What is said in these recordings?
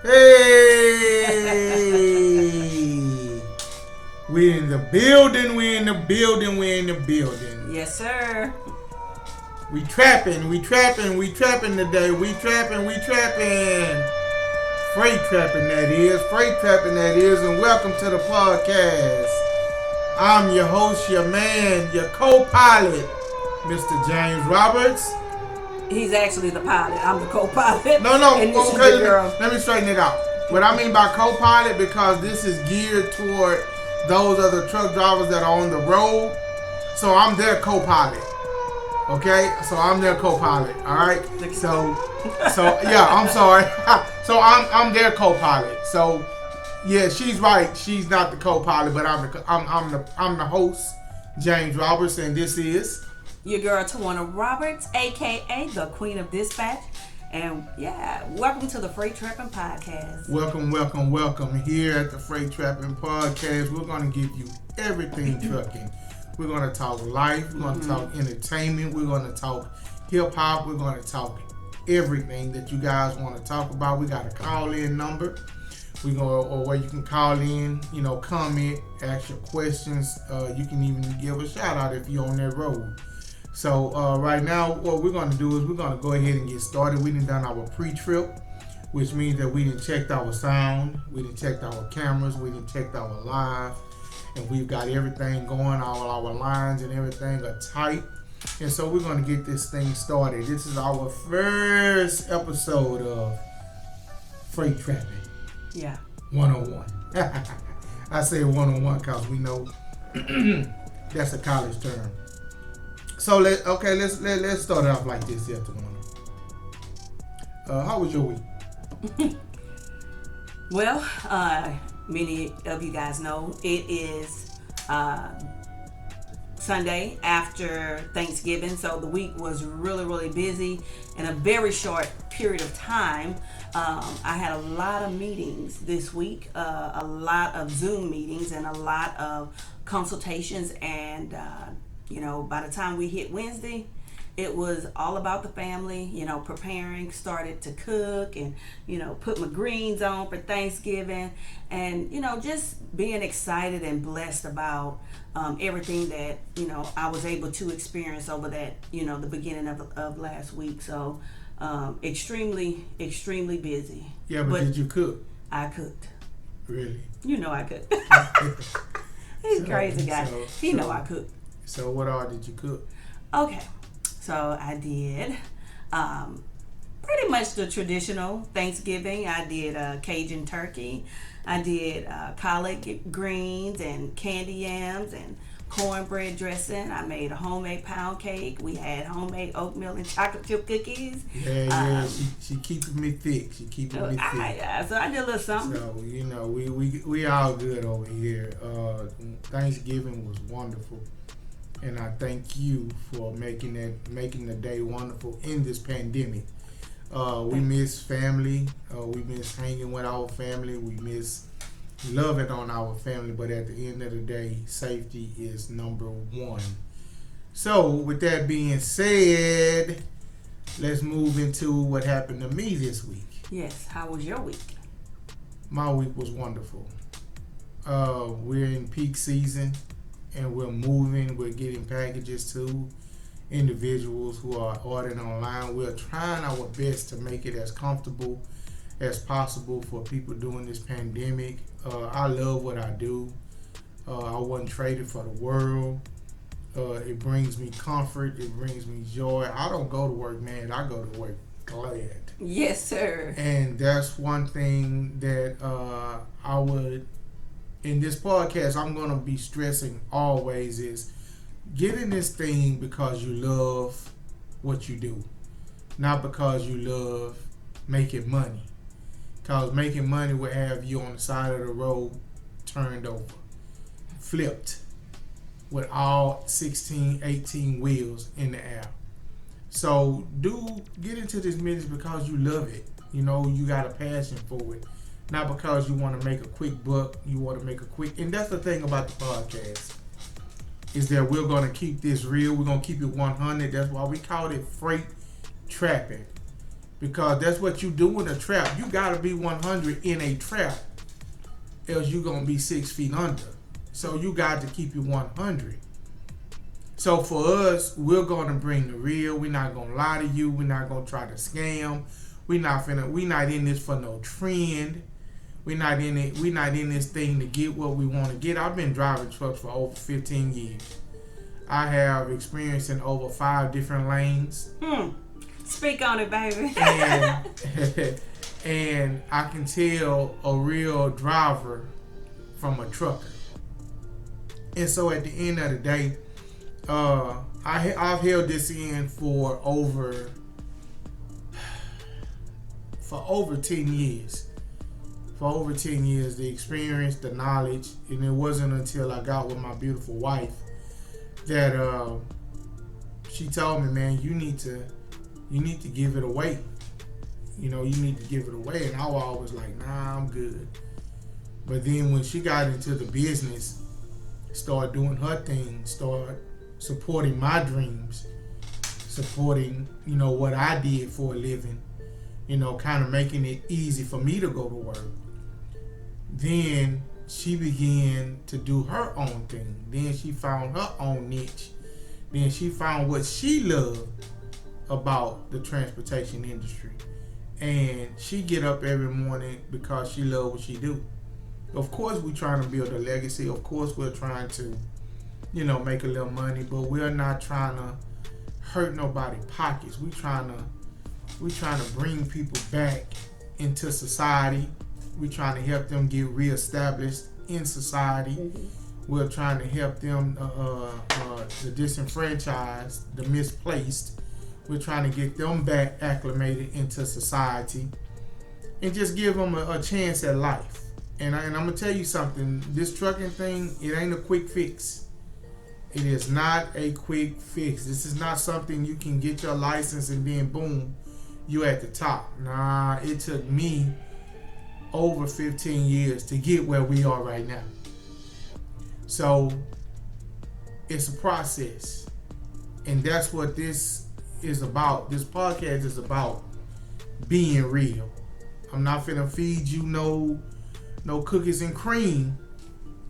Hey! We in the building, we in the building, we in the building. Yes, sir. We trapping today. We trapping. Freight trapping that is, and welcome to the podcast. I'm your host, your man, your co-pilot, Mr. James Roberts. He's actually the pilot. I'm the co-pilot. No, And this okay, is the girl. let me straighten it out. What I mean by co-pilot, because this is geared toward those other truck drivers that are on the road. So I'm their co-pilot. Okay? So I'm their co-pilot. Alright? So yeah, I'm sorry. So I'm their co-pilot. So yeah, she's right. She's not the co-pilot, but I'm the host, James Roberts, and this is Your girl Tawana Roberts, aka the Queen of Dispatch. And yeah, welcome to the Freight Trapping Podcast. Welcome. Here at the Freight Trapping Podcast, we're going to give you everything trucking. We're going to talk life. We're going to talk entertainment. We're going to talk hip hop. We're going to talk everything that you guys want to talk about. We got a call-in number. Or where you can call in, comment, ask your questions. You can even give a shout out if you're on that road. So right now, what we're going to do is we're going to go ahead and get started. We done our pre-trip, which means that we done checked our sound, we done checked our cameras, we done checked our live, and we've got everything going. All our lines and everything are tight. And so we're going to get this thing started. This is our first episode of Freight Trapping. Yeah. 101. I say 101 because we know that's a college term. So let's start it off like this here, Tawana. How was your week? Well, many of you guys know it is Sunday after Thanksgiving, so the week was really busy in a very short period of time. I had a lot of meetings this week, a lot of Zoom meetings and a lot of consultations, and by the time we hit Wednesday, it was all about the family, preparing, started to cook and, put my greens on for Thanksgiving and, just being excited and blessed about everything that, I was able to experience over that, the beginning of last week. So extremely busy. Yeah, but did you cook? I cooked. Really? I cooked. He's a crazy guy. He know I cooked. So what all did you cook? Okay, so I did pretty much the traditional Thanksgiving. I did Cajun turkey. I did collard greens and candy yams and cornbread dressing. I made a homemade pound cake. We had homemade oatmeal and chocolate chip cookies. Yeah, she keeping me thick. So I did a little something. So we all good over here. Thanksgiving was wonderful. And I thank you for making the day wonderful in this pandemic. We miss family. We miss hanging with our family. We miss loving on our family. But at the end of the day, safety is number one. So with that being said, let's move into what happened to me this week. Yes. How was your week? My week was wonderful. We're in peak season. And we're moving, we're getting packages to individuals who are ordering online. We're trying our best to make it as comfortable as possible for people during this pandemic. I love what I do. I wasn't traded for the world. It brings me comfort. It brings me joy. I don't go to work mad. I go to work glad. Yes, sir. And that's one thing that I would... in this podcast, I'm going to be stressing always is get in this thing because you love what you do, not because you love making money. Because making money will have you on the side of the road turned over, flipped, with all 16, 18 wheels in the air. So get into this business because you love it. You got a passion for it. Not because you want to make a quick buck, and that's the thing about the podcast, is that we're going to keep this real, we're going to keep it 100, that's why we call it Freight Trapping. because that's what you do in a trap. You got to be 100 in a trap, else you're going to be 6 feet under. So you got to keep it 100. So for us, we're going to bring the real. We're not going to lie to you. We're not going to try to scam. We're not in this for no trend. We're not in this thing to get what we want to get. I've been driving trucks for over 15 years. I have experience in over 5 different lanes. Speak on it, baby. And I can tell a real driver from a trucker. And so at the end of the day, I've held this in for over 10 years. For over 10 years, the experience, the knowledge, and it wasn't until I got with my beautiful wife that she told me, man, you need to give it away. You need to give it away. And I was always like, nah, I'm good. But then when she got into the business, started doing her thing, started supporting my dreams, supporting, what I did for a living, kind of making it easy for me to go to work. Then she began to do her own thing. Then she found her own niche. Then she found what she loved about the transportation industry. And she get up every morning because she loves what she do. Of course, we're trying to build a legacy. Of course, we're trying to, make a little money, but we're not trying to hurt nobody's pockets. We're trying to bring people back into society. We're trying to help them get reestablished in society. Mm-hmm. We're trying to help them, the disenfranchised, the misplaced. We're trying to get them back acclimated into society and just give them a chance at life. And I'm going to tell you something. This trucking thing, it ain't a quick fix. It is not a quick fix. This is not something you can get your license and then boom, you at the top. Nah, it took me over 15 years to get where we are right now. So it's a process. And that's what this is about. This podcast is about being real. I'm not finna feed you no cookies and cream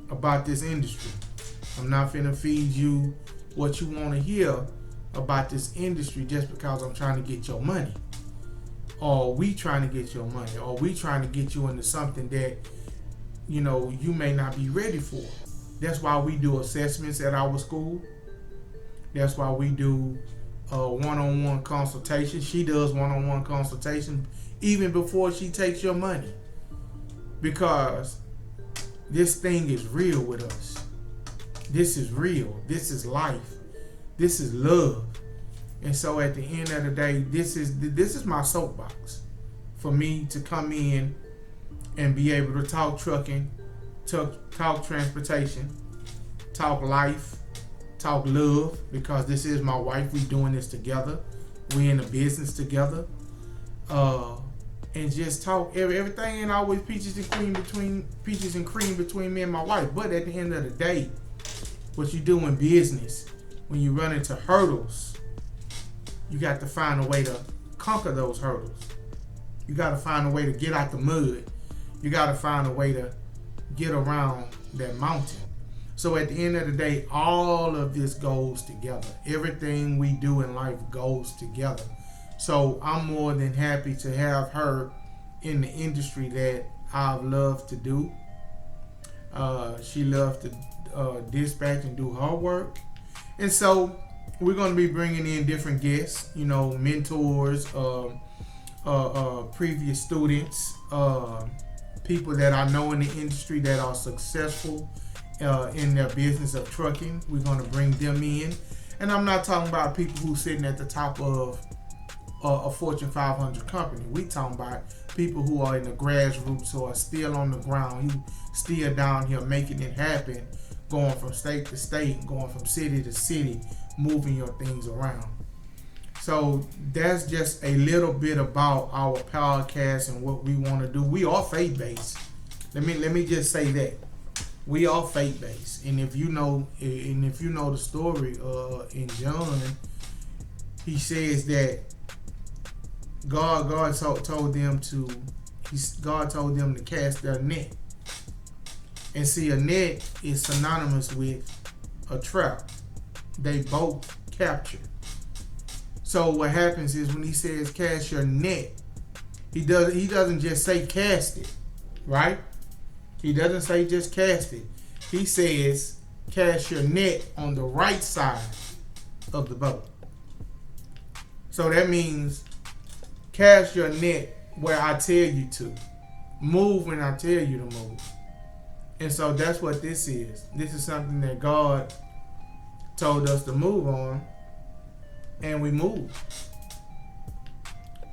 about this industry. I'm not finna feed you what you want to hear about this industry just because I'm trying to get your money. Or we trying to get your money. Or we trying to get you into something that, you may not be ready for. That's why we do assessments at our school. That's why we do one-on-one consultation. She does one-on-one consultation even before she takes your money. Because this thing is real with us. This is real. This is life. This is love. And so at the end of the day, this is my soapbox for me to come in and be able to talk trucking, talk transportation, talk life, talk love, because this is my wife. We doing this together. We in a business together. And just talk. Everything ain't always peaches and cream between me and my wife. But at the end of the day, what you do in business, when you run into hurdles, you got to find a way to conquer those hurdles. You got to find a way to get out the mud. You got to find a way to get around that mountain. So at the end of the day, all of this goes together. Everything we do in life goes together. So I'm more than happy to have her in the industry that I've loved to do. She loves to dispatch and do her work. And so we're going to be bringing in different guests, mentors, previous students, people that I know in the industry that are successful in their business of trucking. We're going to bring them in. And I'm not talking about people who sitting at the top of a Fortune 500 company. We talking about people who are in the grassroots, who are still on the ground, who still down here making it happen, going from state to state, going from city to city, moving your things around. So that's just a little bit about our podcast and what we want to do. We are faith-based. Let me just say that. We are faith-based. And if you know the story in John, he says that God told them to. God told them to cast their net. And see, a net is synonymous with a trap. They both capture. So what happens is when he says cast your net, he doesn't just say cast it, right? He doesn't say just cast it. He says cast your net on the right side of the boat. So that means cast your net where I tell you to. Move when I tell you to move. And so that's what this is. This is something that God told us to move on, and we move.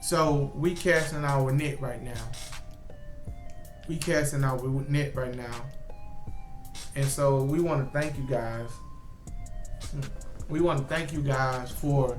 So we casting our net right now. We casting our net right now. And so we want to thank you guys. We want to thank you guys for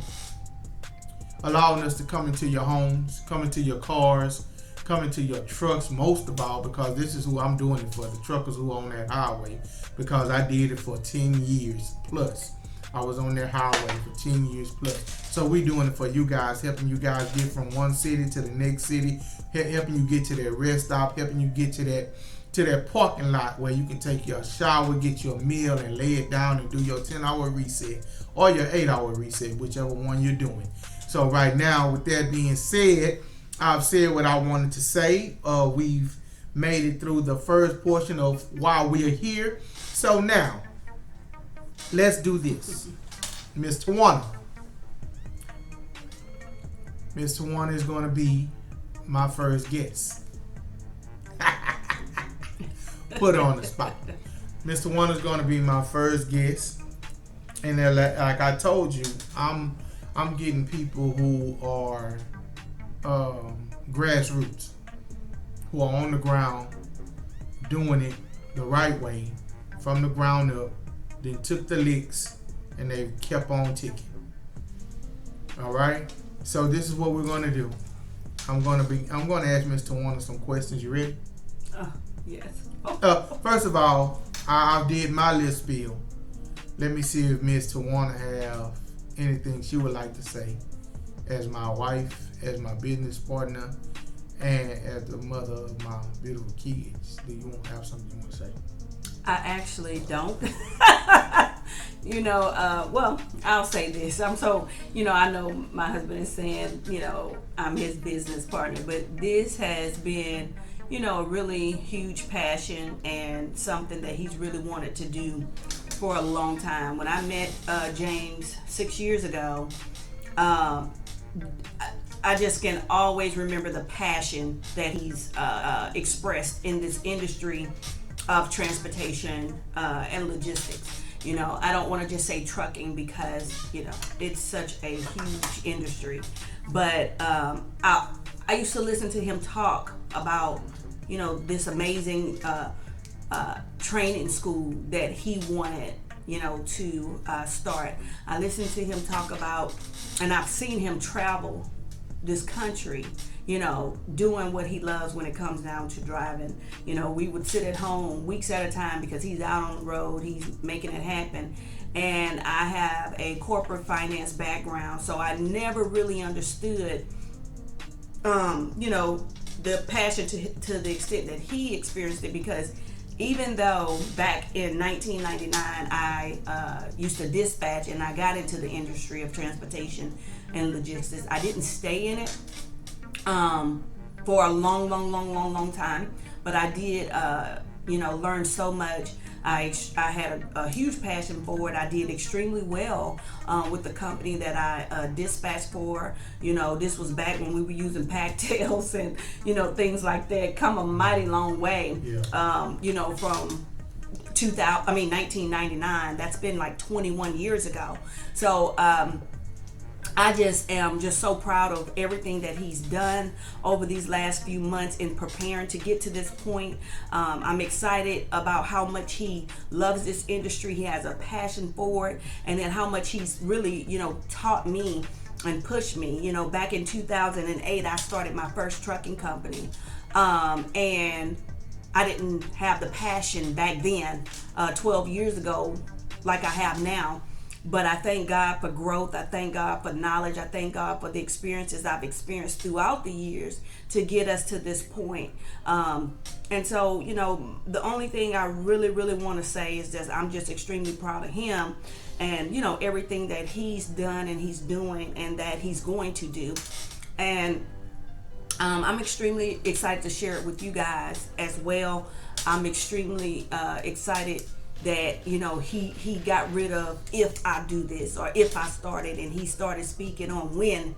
allowing us to come into your homes, come into your cars, come into your trucks, most of all, because this is who I'm doing it for, the truckers who are on that highway, because I did it for 10 years plus. I was on that highway for 10 years plus. So we doing it for you guys, helping you guys get from one city to the next city, helping you get to that rest stop, helping you get to that parking lot where you can take your shower, get your meal, and lay it down and do your 10-hour reset or your 8-hour reset, whichever one you're doing. So right now, with that being said, I've said what I wanted to say. We've made it through the first portion of why we are here. So now, let's do this. Miss Tawana. Miss Tawana is going to be my first guest. Put her on the spot. Miss Tawana is going to be my first guest. And like I told you, I'm getting people who are grassroots, who are on the ground, doing it the right way, from the ground up, then took the licks, and they kept on ticking. All right. So this is what we're gonna do. I'm gonna ask Miss Tawana some questions. You ready? Yes. First of all, I did my little spiel. Let me see if Miss Tawana have anything she would like to say as my wife, as my business partner, and as the mother of my beautiful kids. Do you have something you want to say? I actually don't. Well, I'll say this. I know my husband is saying, I'm his business partner, but this has been, a really huge passion and something that he's really wanted to do for a long time. When I met James 6 years ago, I just can always remember the passion that he's expressed in this industry of transportation and logistics. I don't want to just say trucking because, it's such a huge industry. But I used to listen to him talk about, this amazing training school that he wanted, to start. I listened to him talk about, and I've seen him travel this country, doing what he loves when it comes down to driving. We would sit at home weeks at a time because he's out on the road, he's making it happen. And I have a corporate finance background, so I never really understood, the passion to the extent that he experienced it, because even though back in 1999 I used to dispatch and I got into the industry of transportation and logistics, I didn't stay in it for a long time, but I did learn so much. I had a huge passion for it. I did extremely well with the company that I dispatched for. This was back when we were using packtails and things like that. Come a mighty long way. Yeah. From 1999. That's been like 21 years ago. So I just am so proud of everything that he's done over these last few months in preparing to get to this point. I'm excited about how much he loves this industry. He has a passion for it, and then how much he's really, taught me and pushed me. Back in 2008, I started my first trucking company, and I didn't have the passion back then, 12 years ago, like I have now. But I thank God for growth. I thank God for knowledge. I thank God for the experiences I've experienced throughout the years to get us to this point. And so, the only thing I really, really want to say is that I'm just extremely proud of him and, everything that he's done and he's doing and that he's going to do. And I'm extremely excited to share it with you guys as well. I'm extremely excited that he got rid of if I do this or if I started, and he started speaking on when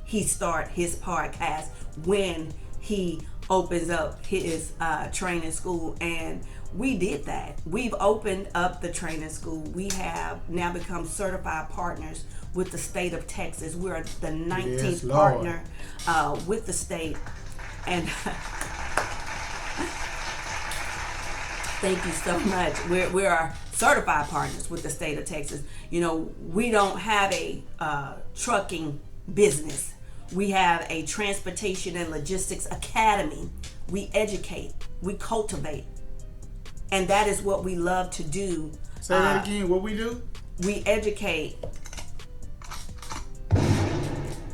he start his podcast, when he opens up his training school. And we did that. We've opened up the training school. We have now become certified partners with the state of Texas. We're the 19th partner with the state. And thank you so much. We are certified partners with the state of Texas. We don't have a trucking business. We have a transportation and logistics academy. We educate, we cultivate, and that is what we love to do. Say that again. What we do? We educate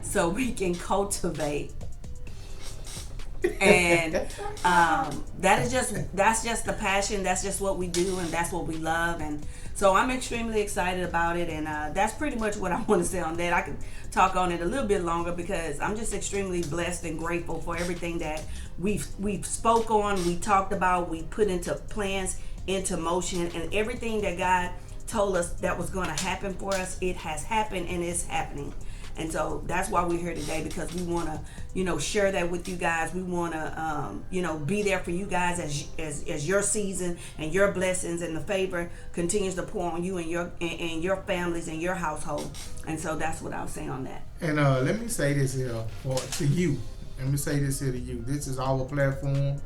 so we can cultivate. And that's just the passion. That's just what we do, and that's what we love. And so I'm extremely excited about it. And that's pretty much what I want to say on that. I could talk on it a little bit longer because I'm just extremely blessed and grateful for everything that we've spoke on, we talked about, we put into plans, into motion, and everything that God told us that was going to happen for us, it has happened and it's happening. And so that's why we're here today, because we want to, share that with you guys. We want to, be there for you guys as your season and your blessings and the favor continues to pour on you and your families and your household. And so that's what I'll say on that. And let me say this here to you. Let me say this here to you. This is our platform.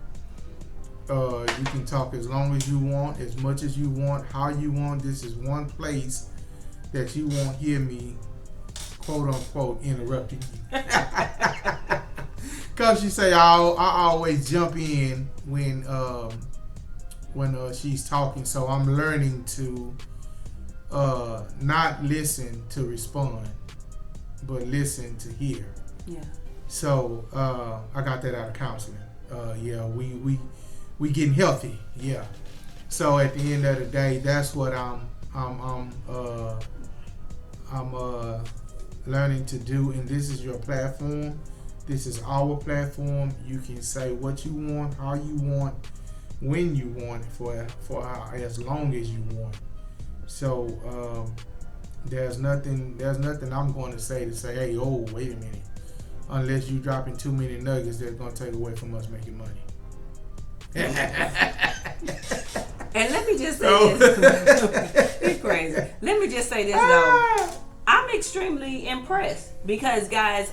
You can talk as long as you want, as much as you want, how you want. This is one place that you won't hear me, quote unquote, interrupting you. Because you say I always jump in when she's talking. So I'm learning to not listen to respond, but listen to hear. Yeah. So I got that out of counseling. We getting healthy. Yeah. So at the end of the day, that's what I'm learning to do. And this is your platform. This is our platform. You can say what you want, how you want, when you want, for as long as you want. So there's nothing I'm going to say, hey, oh, wait a minute. Unless you dropping too many nuggets that's going to take away from us making money. And let me just say this. It's crazy. Let me just say this though. I'm extremely impressed because, guys,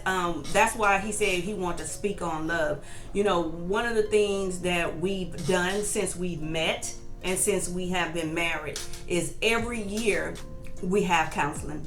that's why he said he wanted to speak on love. One of the things that we've done since we've met and since we have been married is every year we have counseling.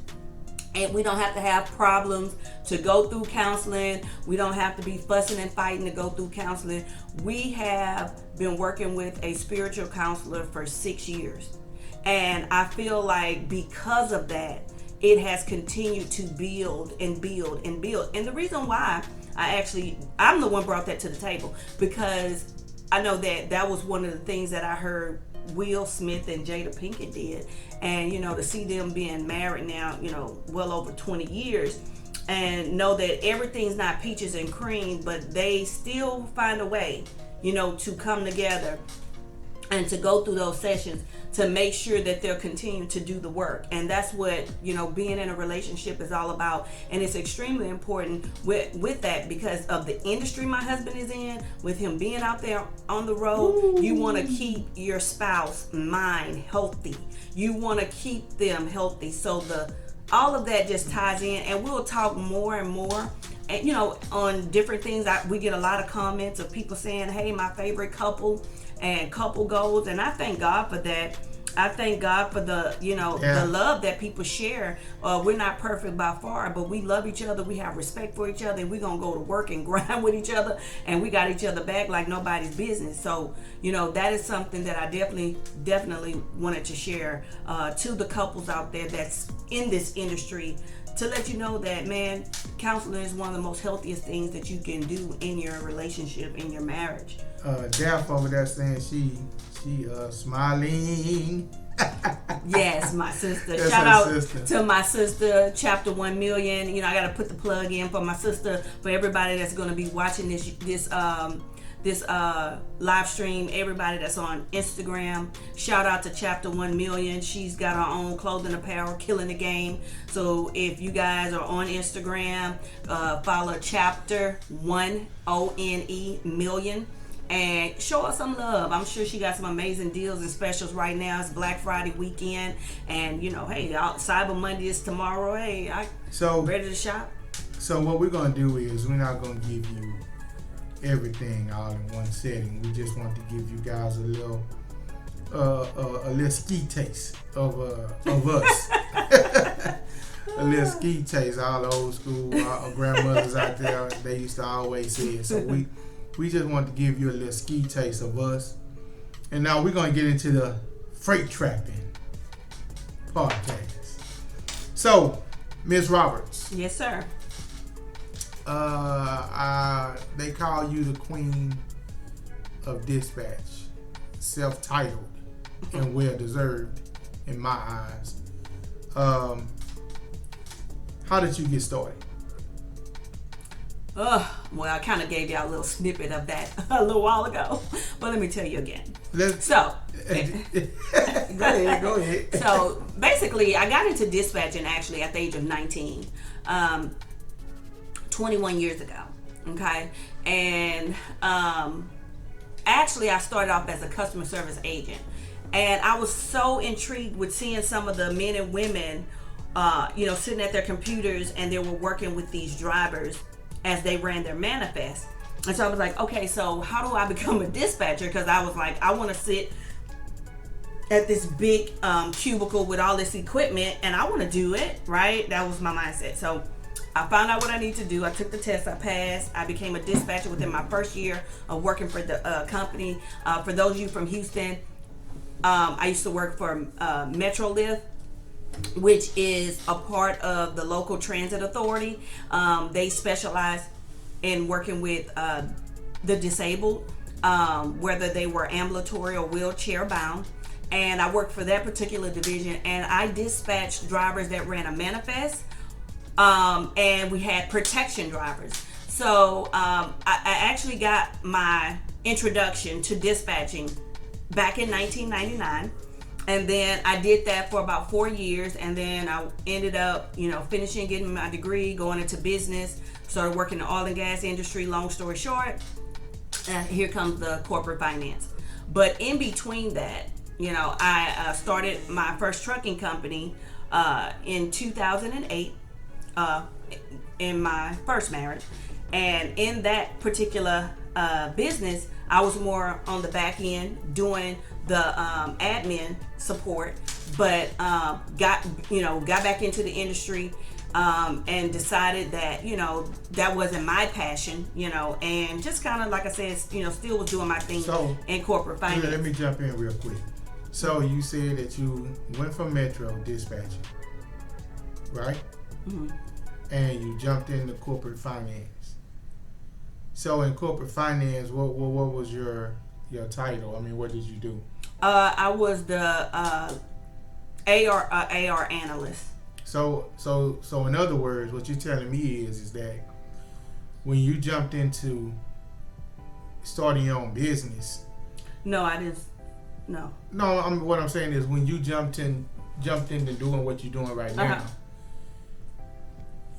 And we don't have to have problems to go through counseling. We don't have to be fussing and fighting to go through counseling. We have been working with a spiritual counselor for 6 years. And I feel like because of that, it has continued to build and build and build. And the reason why I'm the one brought that to the table, because I know that was one of the things that I heard Will Smith and Jada Pinkett did. And, to see them being married now, well over 20 years, and know that everything's not peaches and cream, but they still find a way, to come together and to go through those sessions to make sure that they're continuing to do the work. And that's what, being in a relationship is all about. And it's extremely important with that because of the industry my husband is in, with him being out there on the road. You want to keep your spouse mind healthy. You want to keep them healthy. So all of that just ties in, and we'll talk more and more. And, on different things, we get a lot of comments of people saying, hey, my favorite couple and couple goals. And I thank God for that. I thank God for the the love that people share. We're not perfect by far, but we love each other. We have respect for each other. And we're gonna go to work and grind with each other, and we got each other back like nobody's business. So that is something that I definitely wanted to share to the couples out there that's in this industry, to let you know that, man, counseling is one of the most healthiest things that you can do in your relationship, in your marriage. Daff over there saying she smiling. Yes, my sister. That's Shout her out sister. to my sister, Chapter 1 Million. I got to put the plug in for my sister, for everybody that's going to be watching this live stream, everybody that's on Instagram. Shout out to Chapter 1 Million. She's got her own clothing apparel, killing the game. So if you guys are on Instagram, follow Chapter 1 Million. And show her some love. I'm sure she got some amazing deals and specials right now. It's Black Friday weekend, and hey, Cyber Monday is tomorrow. Hey, ready to shop. So what we're gonna do is we're not gonna give you everything all in one setting. We just want to give you guys a little ski taste of us. A little ski taste. All the old school grandmothers out there, they used to always say it. So we just want to give you a little ski taste of us. And now we're going to get into the freight trapping podcast. So, Ms. Roberts. Yes, sir. They call you the queen of dispatch. Self-titled and well-deserved in my eyes. How did you get started? Well, I kind of gave y'all a little snippet of that a little while ago, but let me tell you again. Go ahead. So basically, I got into dispatching actually at the age of 19, 21 years ago. Okay, and actually, I started off as a customer service agent, and I was so intrigued with seeing some of the men and women, sitting at their computers, and they were working with these drivers as they ran their manifest. And so I was like, okay, so how do I become a dispatcher? Because I was like, I want to sit at this big cubicle with all this equipment, and I want to do it, right? That was my mindset. So I found out what I need to do. I took the test, I passed. I became a dispatcher within my first year of working for the company. For those of you from Houston, I used to work for Metro Lift, which is a part of the local transit authority. They specialize in working with the disabled, whether they were ambulatory or wheelchair bound. And I worked for that particular division, and I dispatched drivers that ran a manifest, and we had protection drivers. So I actually got my introduction to dispatching back in 1999. And then I did that for about 4 years, and then I ended up, finishing, getting my degree, going into business, started working in the oil and gas industry. Long story short, here comes the corporate finance. But in between that, I started my first trucking company in 2008 in my first marriage. And in that particular business, I was more on the back end doing the admin support, but got back into the industry and decided that that wasn't my passion, and just kind of, like I said, still was doing my thing in corporate finance. Let me jump in real quick. So you said that you went from Metro dispatching, right? Mm-hmm. And you jumped into corporate finance. So in corporate finance, what was your title? I mean, what did you do? I was the AR analyst. So in other words, what you're telling me is that when you jumped into starting your own business. No, I didn't. No. No, what I'm saying is when you jumped into doing what you're doing right now,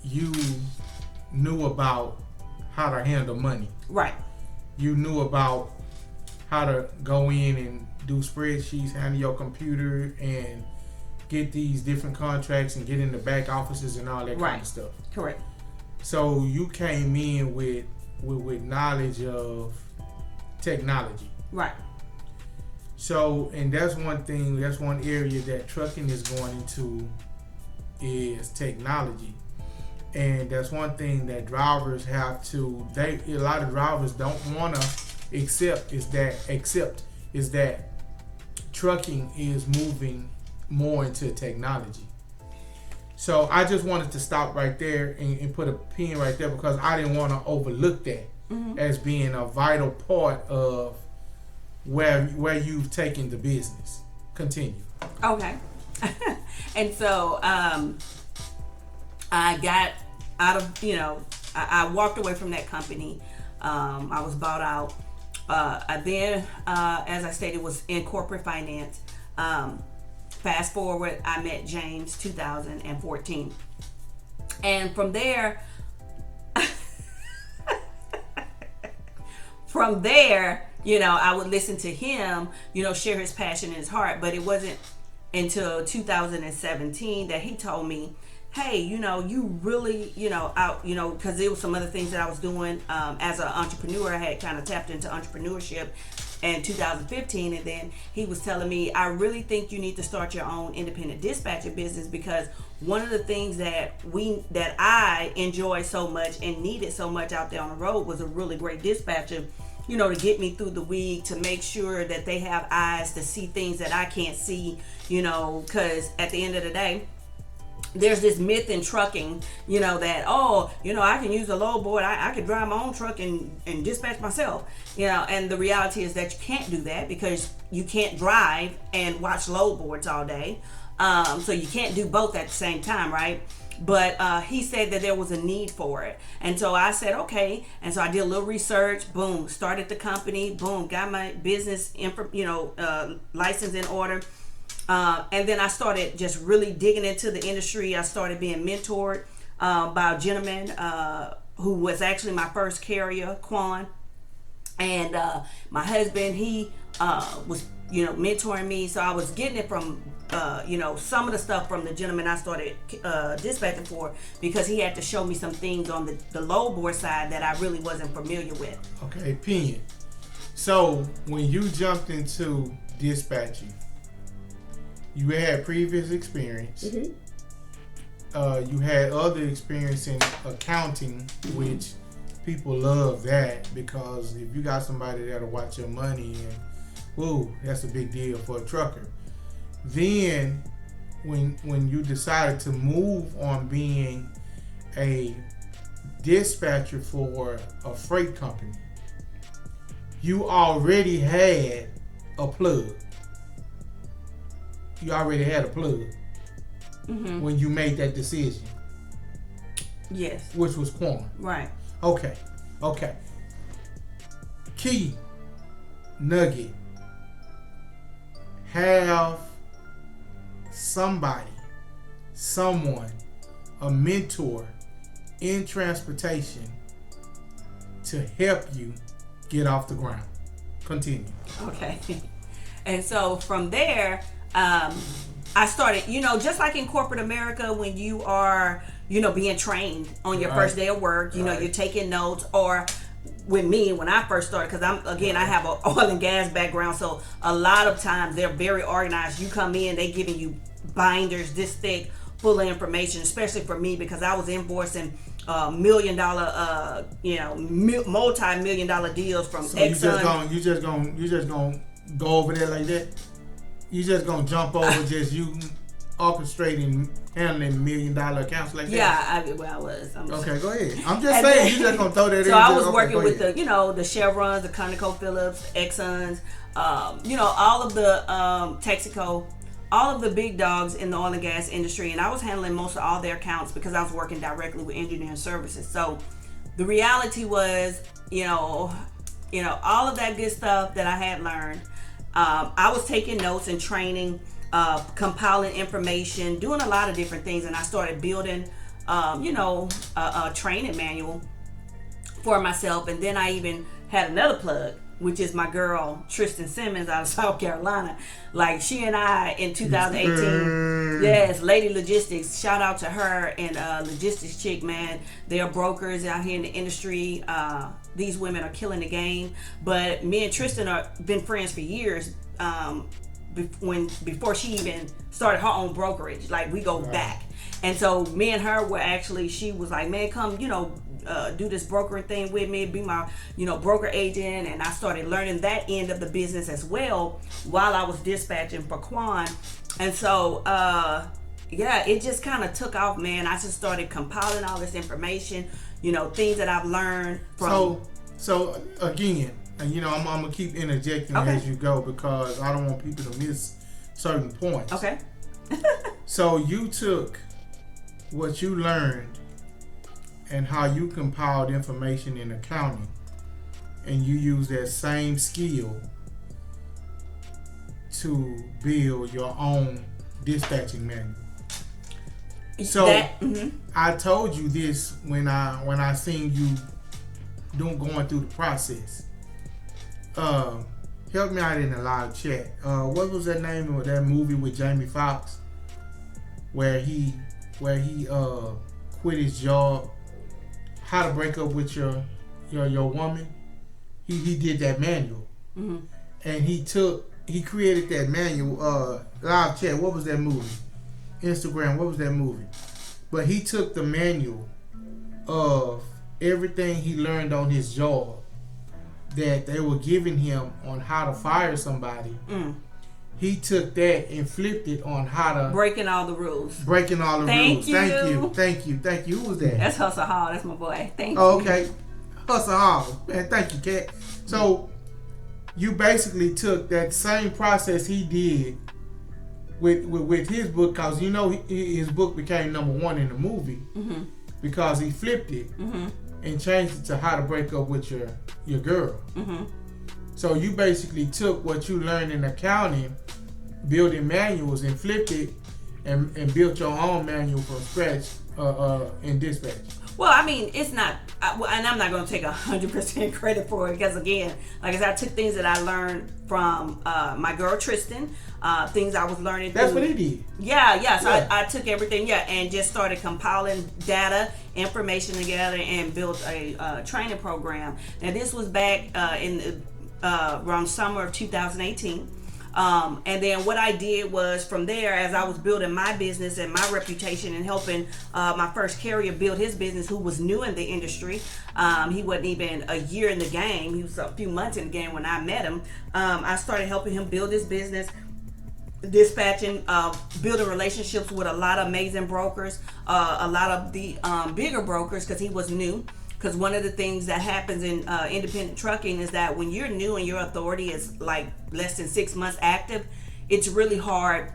you knew about how to handle money. Right. You knew about how to go in and do spreadsheets, handle your computer, and get these different contracts and get in the back offices and all that kind of stuff. Correct. So you came in with knowledge of technology. Right. So, and that's one thing, that's one area that trucking is going into is technology. And that's one thing that drivers have to, a lot of drivers don't want to accept is that trucking is moving more into technology. So I just wanted to stop right there and put a pin right there because I didn't want to overlook that as being a vital part of where you've taken the business. Continue. Okay. And so I got out of, I walked away from that company. I was bought out. Then, as I stated, was in corporate finance. Fast forward, I met James 2014. And from there, I would listen to him, share his passion in his heart. But it wasn't until 2017 that he told me, hey, you really, because there was some other things that I was doing as an entrepreneur. I had kind of tapped into entrepreneurship in 2015, and then he was telling me, I really think you need to start your own independent dispatcher business, because one of the things that I enjoy so much and needed so much out there on the road was a really great dispatcher, to get me through the week, to make sure that they have eyes to see things that I can't see, because at the end of the day, there's this myth in trucking, that, I can use a load board. I can drive my own truck and dispatch myself, and the reality is that you can't do that because you can't drive and watch load boards all day. So you can't do both at the same time, right? But he said that there was a need for it. And so I said, okay. And so I did a little research, boom, started the company, boom, got my business, license in order. And then I started just really digging into the industry. I started being mentored by a gentleman who was actually my first carrier, Quan. And my husband, he was, mentoring me. So I was getting it from, some of the stuff from the gentleman I started dispatching for, because he had to show me some things on the load board side that I really wasn't familiar with. Okay, opinion. So when you jumped into dispatching, you had previous experience. Mm-hmm. You had other experience in accounting, which people love that, because if you got somebody that'll watch your money, and whoa, that's a big deal for a trucker. Then when you decided to move on being a dispatcher for a freight company, you already had a plug. You already had a plug when you made that decision. Yes. Which was Quan. Right. Okay. Key nugget. Have someone, a mentor in transportation to help you get off the ground. Continue. Okay. And so from there, I started, just like in corporate America, when you are, being trained on your first day of work, you're taking notes, or with me, when I first started, because I have an oil and gas background, so a lot of times they're very organized. You come in, they giving you binders this thick, full of information, especially for me, because I was invoicing $1 million, multi-million-dollar deals from Exxon. You just gonna go over there like that? You just gonna jump over just you orchestrating, handling $1 million accounts like that? Yeah, I was. Okay, go ahead. I'm just saying, you just gonna throw that in. So I was working with the Chevrons, the ConocoPhillips, Exxons, all of the Texaco, all of the big dogs in the oil and gas industry, and I was handling most of all their accounts because I was working directly with engineering services. So the reality was, all of that good stuff that I had learned, I was taking notes and training, compiling information, doing a lot of different things, and I started building, a training manual for myself. And then I even had another plug, which is my girl Tristan Simmons out of South Carolina. Like, she and I in 2018, yes, Lady Logistics, shout out to her and Logistics Chick, man. They are brokers out here in the industry. these women are killing the game. But me and Tristan are been friends for years. Before she even started her own brokerage, like we go back. And so me and her were actually, she was like, man, come, do this brokering thing with me, be my, broker agent. And I started learning that end of the business as well while I was dispatching for Quan. And so, it just kind of took off, man. I just started compiling all this information, things that I've learned from. So again, and I'm gonna keep interjecting as you go because I don't want people to miss certain points. Okay. So you took what you learned and how you compiled information in accounting, and you use that same skill to build your own dispatching manual. So I told you this when I seen you going through the process. Help me out in the live chat. What was that name of that movie with Jamie Foxx where he quit his job? How to Break Up with Your Woman. He did that manual, and he created that manual. Live chat. What was that movie? Instagram. What was that movie? But he took the manual of everything he learned on his job that they were giving him on how to fire somebody. He took that and flipped it on how to breaking all the rules. Thank you. Who was that? That's Hustle Hall. That's my boy. Thank you. Okay. Hustle Hall. Man, thank you, Kat. So you basically took that same process he did with his book, because his book became #1 in the movie because he flipped it and changed it to how to break up with your girl. So you basically took what you learned in accounting, building manuals, and flipped it and built your own manual from scratch in dispatch. Well, I mean, it's not, and I'm not going to take 100% credit for it because, again, like I said, I took things that I learned from my girl Tristan, things I was learning. That's what he did. Yeah. So I took everything, and just started compiling data, information together, and built a training program. Now, this was back in around summer of 2018. And then what I did was, from there, as I was building my business and my reputation and helping my first carrier build his business, who was new in the industry, he wasn't even a year in the game, he was a few months in the game when I met him. I started helping him build his business, dispatching, building relationships with a lot of amazing brokers, a lot of the bigger brokers, because he was new. Because one of the things that happens in independent trucking is that when you're new and your authority is like less than 6 months active, it's really hard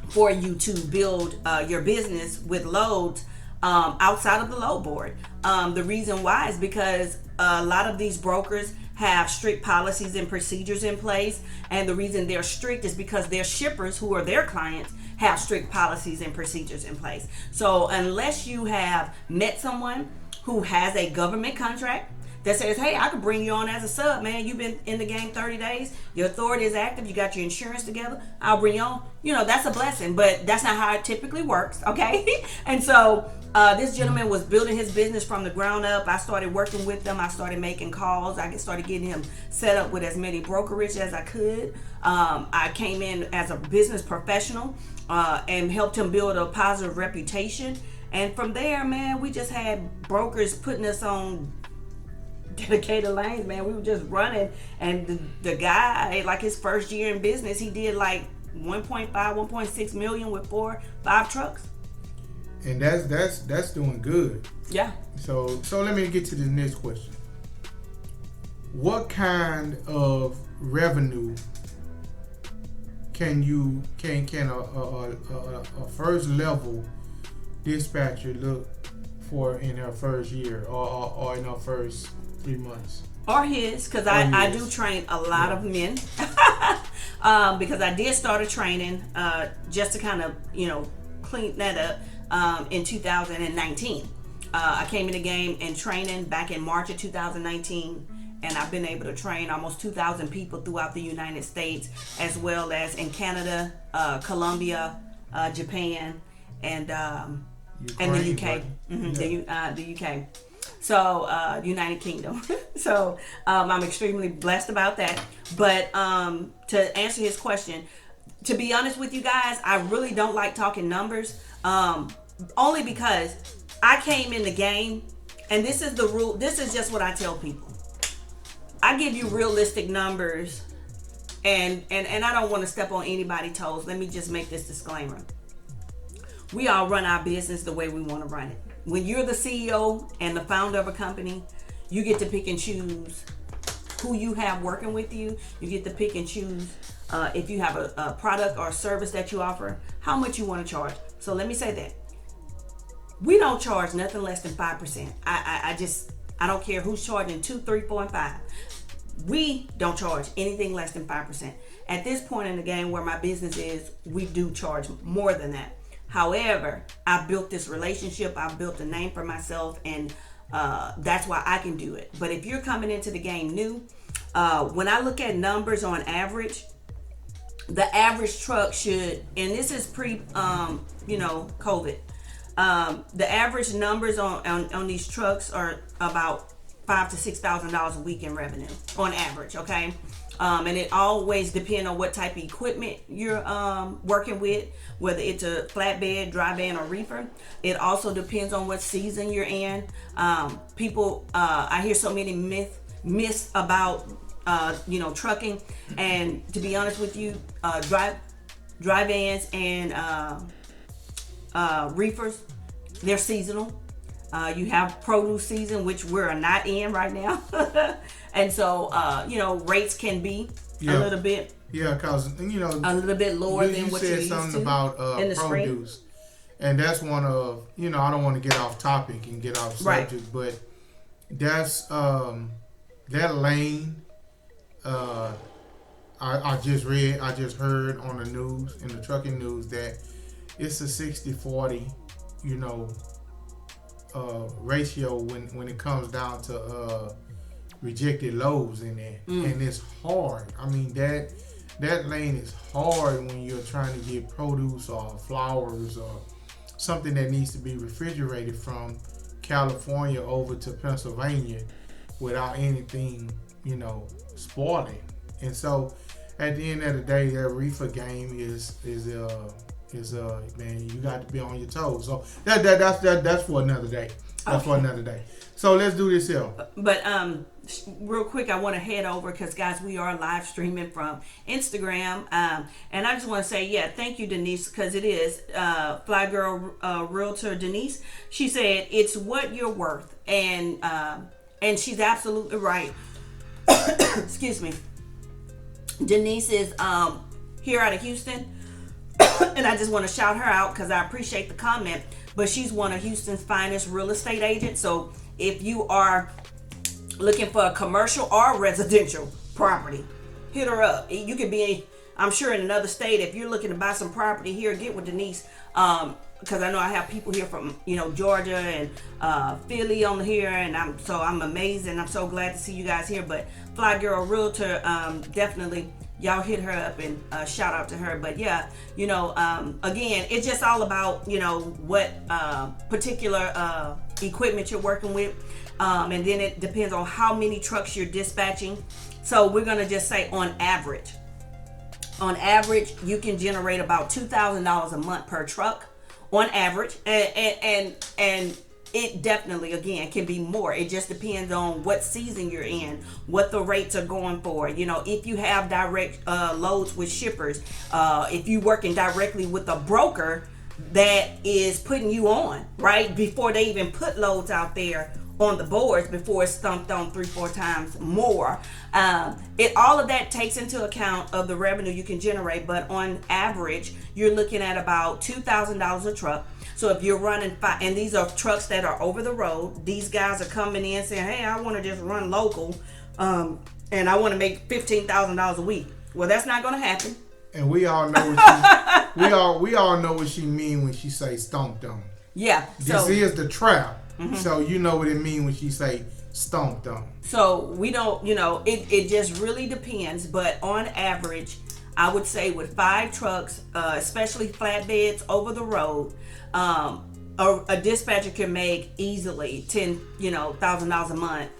for you to build your business with loads outside of the load board. The reason why is because a lot of these brokers have strict policies and procedures in place, and the reason they're strict is because their shippers, who are their clients, have strict policies and procedures in place. So unless you have met someone who has a government contract that says, hey, I could bring you on as a sub, man. You've been in the game 30 days. Your authority is active. You got your insurance together. I'll bring you on. That's a blessing, but that's not how it typically works, okay? And so this gentleman was building his business from the ground up. I started working with them. I started making calls. I started getting him set up with as many brokerage as I could. I came in as a business professional and helped him build a positive reputation. And from there, man, we just had brokers putting us on dedicated lanes, man. We were just running. And the guy, like his first year in business, he did like 1.6 million with 4-5 trucks. And that's doing good. Yeah. So let me get to the next question. What kind of revenue can a first level dispatcher look for in her first year or in her first 3 months? Or his, because I do train a lot of men. Because I did start a training just to kind of, clean that up in 2019. I came in the game and training back in March of 2019. And I've been able to train almost 2,000 people throughout the United States, as well as in Canada, Colombia, Japan, and the UK. Right? The UK. So United Kingdom. So I'm extremely blessed about that. But to answer his question, to be honest with you guys, I really don't like talking numbers. Only because I came in the game, and this is the rule. This is just what I tell people. I give you realistic numbers, and I don't want to step on anybody's toes. Let me just make this disclaimer. We all run our business the way we want to run it. When you're the CEO and the founder of a company, you get to pick and choose who you have working with you. You get to pick and choose if you have a product or a service that you offer, how much you want to charge. So let me say that. We don't charge nothing less than 5%. I don't care who's charging 2, 3, 4, and 5. We don't charge anything less than 5%. At this point in the game where my business is, we do charge more than that. However, I built this relationship, I built a name for myself, and that's why I can do it. But if you're coming into the game new, when I look at numbers on average, the average truck should, and this is pre, COVID, the average numbers on these trucks are about $5,000 to $6,000 a week in revenue on average, okay? And it always depends on what type of equipment you're working with, whether it's a flatbed, dry van, or reefer. It also depends on what season you're in. People, I hear so many myths about trucking, and to be honest with you, dry vans and reefers, they're seasonal. You have produce season, which we're not in right now. And so, rates can be a little bit. Yeah, because, a little bit lower than what you're used to. You said something about in the produce. Spring. And that's one of, I don't want to get off topic and get off subject, right. But that's, that lane, I just heard on the news, in the trucking news, that it's a 60-40, ratio when it comes down to rejected loads in there. And it's hard. I mean, that lane is hard when you're trying to get produce or flowers or something that needs to be refrigerated from California over to Pennsylvania without anything, spoiling. And so at the end of the day, that reefer game is man, you got to be on your toes. So that's for another day. That's for another day. So let's do this here. But real quick, I want to head over, because guys, we are live streaming from Instagram, and I just want to say, thank you, Denise, because it is Fly Girl Realtor Denise. She said it's what you're worth, and she's absolutely right. Excuse me. Denise is here out of Houston. And I just want to shout her out because I appreciate the comment. But she's one of Houston's finest real estate agents. So if you are looking for a commercial or residential property, hit her up. You could be, I'm sure, in another state. If you're looking to buy some property here, get with Denise. Because I know I have people here from Georgia and Philly on here, and I'm amazed, and I'm so glad to see you guys here. But Fly Girl Realtor, definitely. Y'all hit her up and shout out to her. But again, it's just all about, what particular equipment you're working with. And then it depends on how many trucks you're dispatching. So we're going to just say on average, you can generate about $2,000 a month per truck on average. And it definitely, again, can be more. It just depends on what season you're in, what the rates are going for. If you have direct loads with shippers, if you're working directly with a broker that is putting you on, right, before they even put loads out there on the boards, before it's stumped on 3-4 times more. All of that takes into account of the revenue you can generate, but on average, you're looking at about $2,000 a truck. So if you're running and these are trucks that are over the road, these guys are coming in saying, hey, I want to just run local, and I want to make $15,000 a week. Well, that's not going to happen. And we all know what we all know what she mean when she say stomped on. Yeah. This is the trap. Mm-hmm. So you know what it mean when she say stomped on. So we don't, it just really depends. But on average, I would say with 5 trucks, especially flatbeds over the road, a dispatcher can make easily $10,000 a month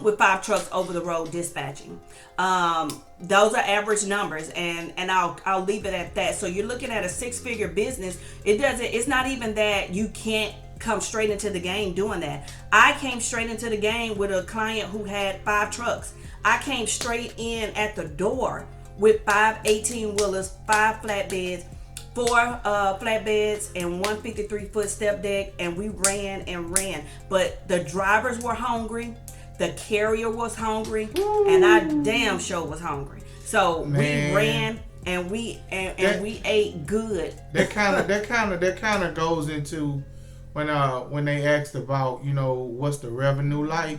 with 5 trucks over the road dispatching. Those are average numbers, and I'll leave it at that. So you're looking at a 6-figure business. It's not even that you can't come straight into the game doing that. I came straight into the game with a client who had 5 trucks. I came straight in at the door with 5 18-wheelers, 5 flatbeds, 4 flatbeds, and 1 53-foot step deck, and we ran and ran. But the drivers were hungry, the carrier was hungry, and I damn sure was hungry. So we ran and we ate good. That kind of goes into when they asked about what's the revenue like,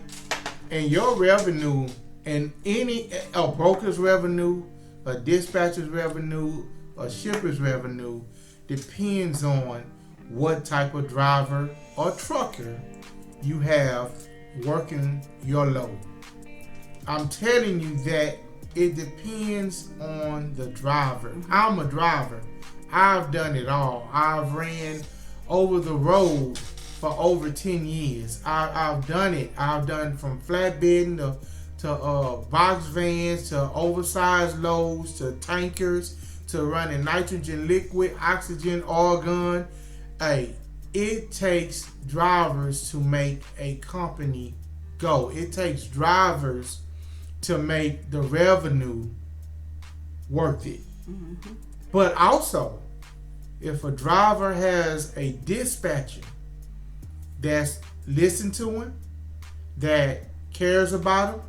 and your revenue, and a broker's revenue, a dispatcher's revenue, a shipper's revenue depends on what type of driver or trucker you have working your load. I'm telling you that it depends on the driver. I'm a driver. I've done it all. I've ran over the road for over 10 years. I've done it. I've done from flatbedding to box vans, to oversized loads, to tankers, to running nitrogen liquid, oxygen, argon. Hey, it takes drivers to make a company go. It takes drivers to make the revenue worth it. Mm-hmm. But also, if a driver has a dispatcher that's listened to him, that cares about him,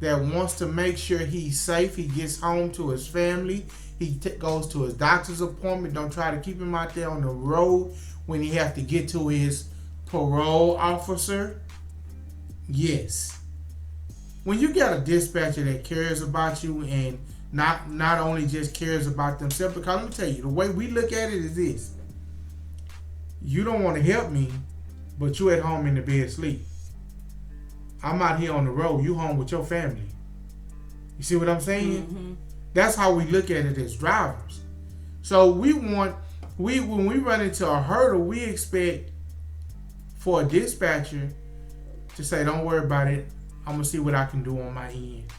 that wants to make sure he's safe, he gets home to his family, he goes to his doctor's appointment, don't try to keep him out there on the road when he have to get to his parole officer. Yes. When you got a dispatcher that cares about you and not only just cares about themselves, because let me tell you, the way we look at it is this. You don't want to help me, but you at home in the bed asleep. I'm out here on the road, you home with your family. You see what I'm saying? Mm-hmm. That's how we look at it as drivers. So when we run into a hurdle, we expect for a dispatcher to say, don't worry about it, I'm going to see what I can do on my end.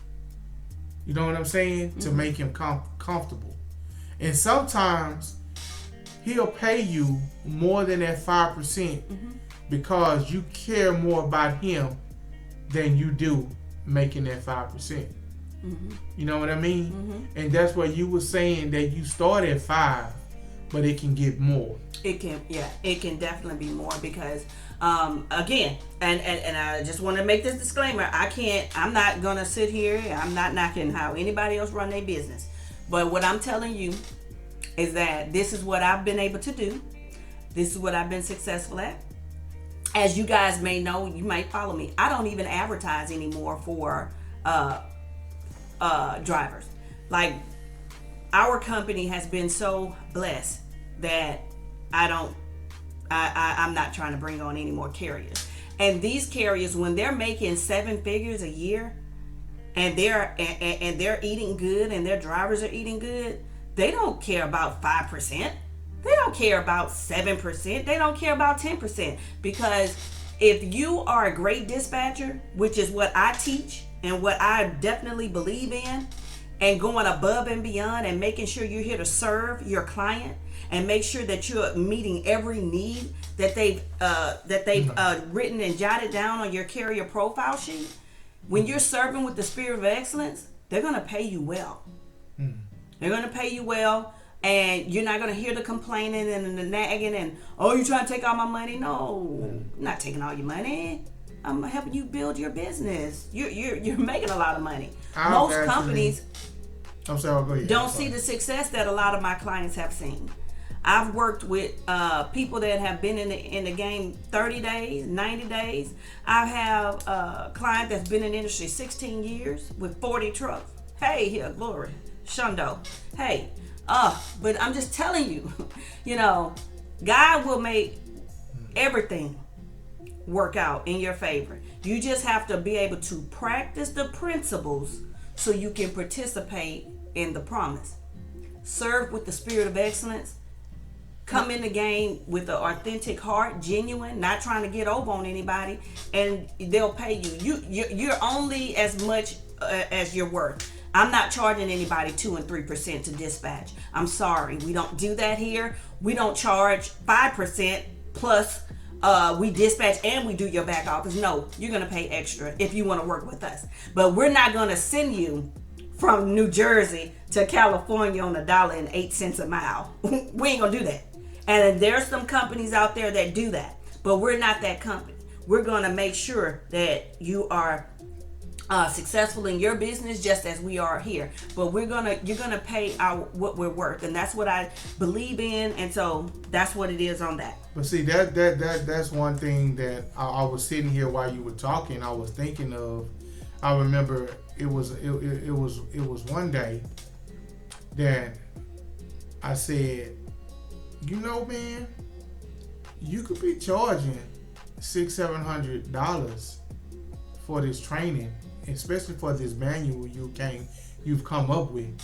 You know what I'm saying? Mm-hmm. To make him comfortable. And sometimes he'll pay you more than that 5% mm-hmm. because you care more about him than you do making that 5%. Mm-hmm. You know what I mean? Mm-hmm. And that's what you were saying, that you start at 5, but it can get more. It can definitely be more because again, and I just want to make this disclaimer, I'm not gonna sit here, I'm not knocking how anybody else run their business, but what I'm telling you is that this is what I've been able to do. This is what I've been successful at. As you guys may know, you might follow me, I don't even advertise anymore for drivers. Like, our company has been so blessed that I'm not trying to bring on any more carriers. And these carriers, when they're making 7 figures a year and they're eating good and their drivers are eating good, they don't care about 5%. They don't care about 7%. They don't care about 10%. Because if you are a great dispatcher, which is what I teach and what I definitely believe in, and going above and beyond and making sure you're here to serve your client and make sure that you're meeting every need that they've written and jotted down on your carrier profile sheet, when you're serving with the spirit of excellence, they're going to pay you well. They're going to pay you well, and you're not going to hear the complaining and the nagging and, oh, you trying to take all my money? No, I'm not taking all your money. I'm helping you build your business. You're making a lot of money. Most companies don't see the success that a lot of my clients have seen. I've worked with people that have been in the game 30 days, 90 days. I have a client that's been in the industry 16 years with 40 trucks. Hey, here, glory, shundo. Hey, but I'm just telling you, God will make everything work out in your favor. You just have to be able to practice the principles so you can participate in the promise. Serve with the spirit of excellence. come in the game with an authentic heart, genuine, not trying to get over on anybody, and they'll pay you. You're only as much as you're worth. I'm not charging anybody 2 and 3% to dispatch. I'm sorry, we don't do that here. We don't charge 5% plus we dispatch and we do your back office. No, you're gonna pay extra if you want to work with us. But we're not gonna send you from New Jersey to California on $1.08 a mile. We ain't gonna do that. And there's some companies out there that do that, but we're not that company. We're gonna make sure that you are successful in your business just as we are here, but you're gonna pay what we're worth, and that's what I believe in, and so that's what it is on that. But see, that's one thing that I was sitting here while you were talking. I was thinking of. I remember it was one day that I said, you know, man, you could be charging $600-700 for this training, especially for this manual you've come up with.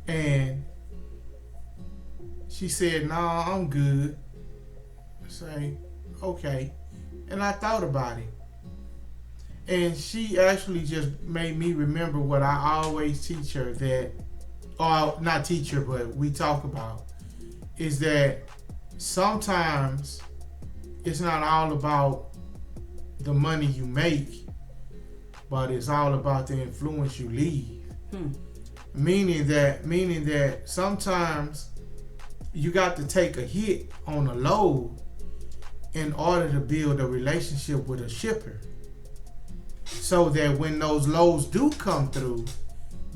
And she said, "Nah, I'm good." I say, "Okay." And I thought about it. And she actually just made me remember what I always teach her, that, or not teach her, but we talk about, is that sometimes it's not all about the money you make, but it's all about the influence you leave. Meaning that sometimes you got to take a hit on a load in order to build a relationship with a shipper, so that when those loads do come through,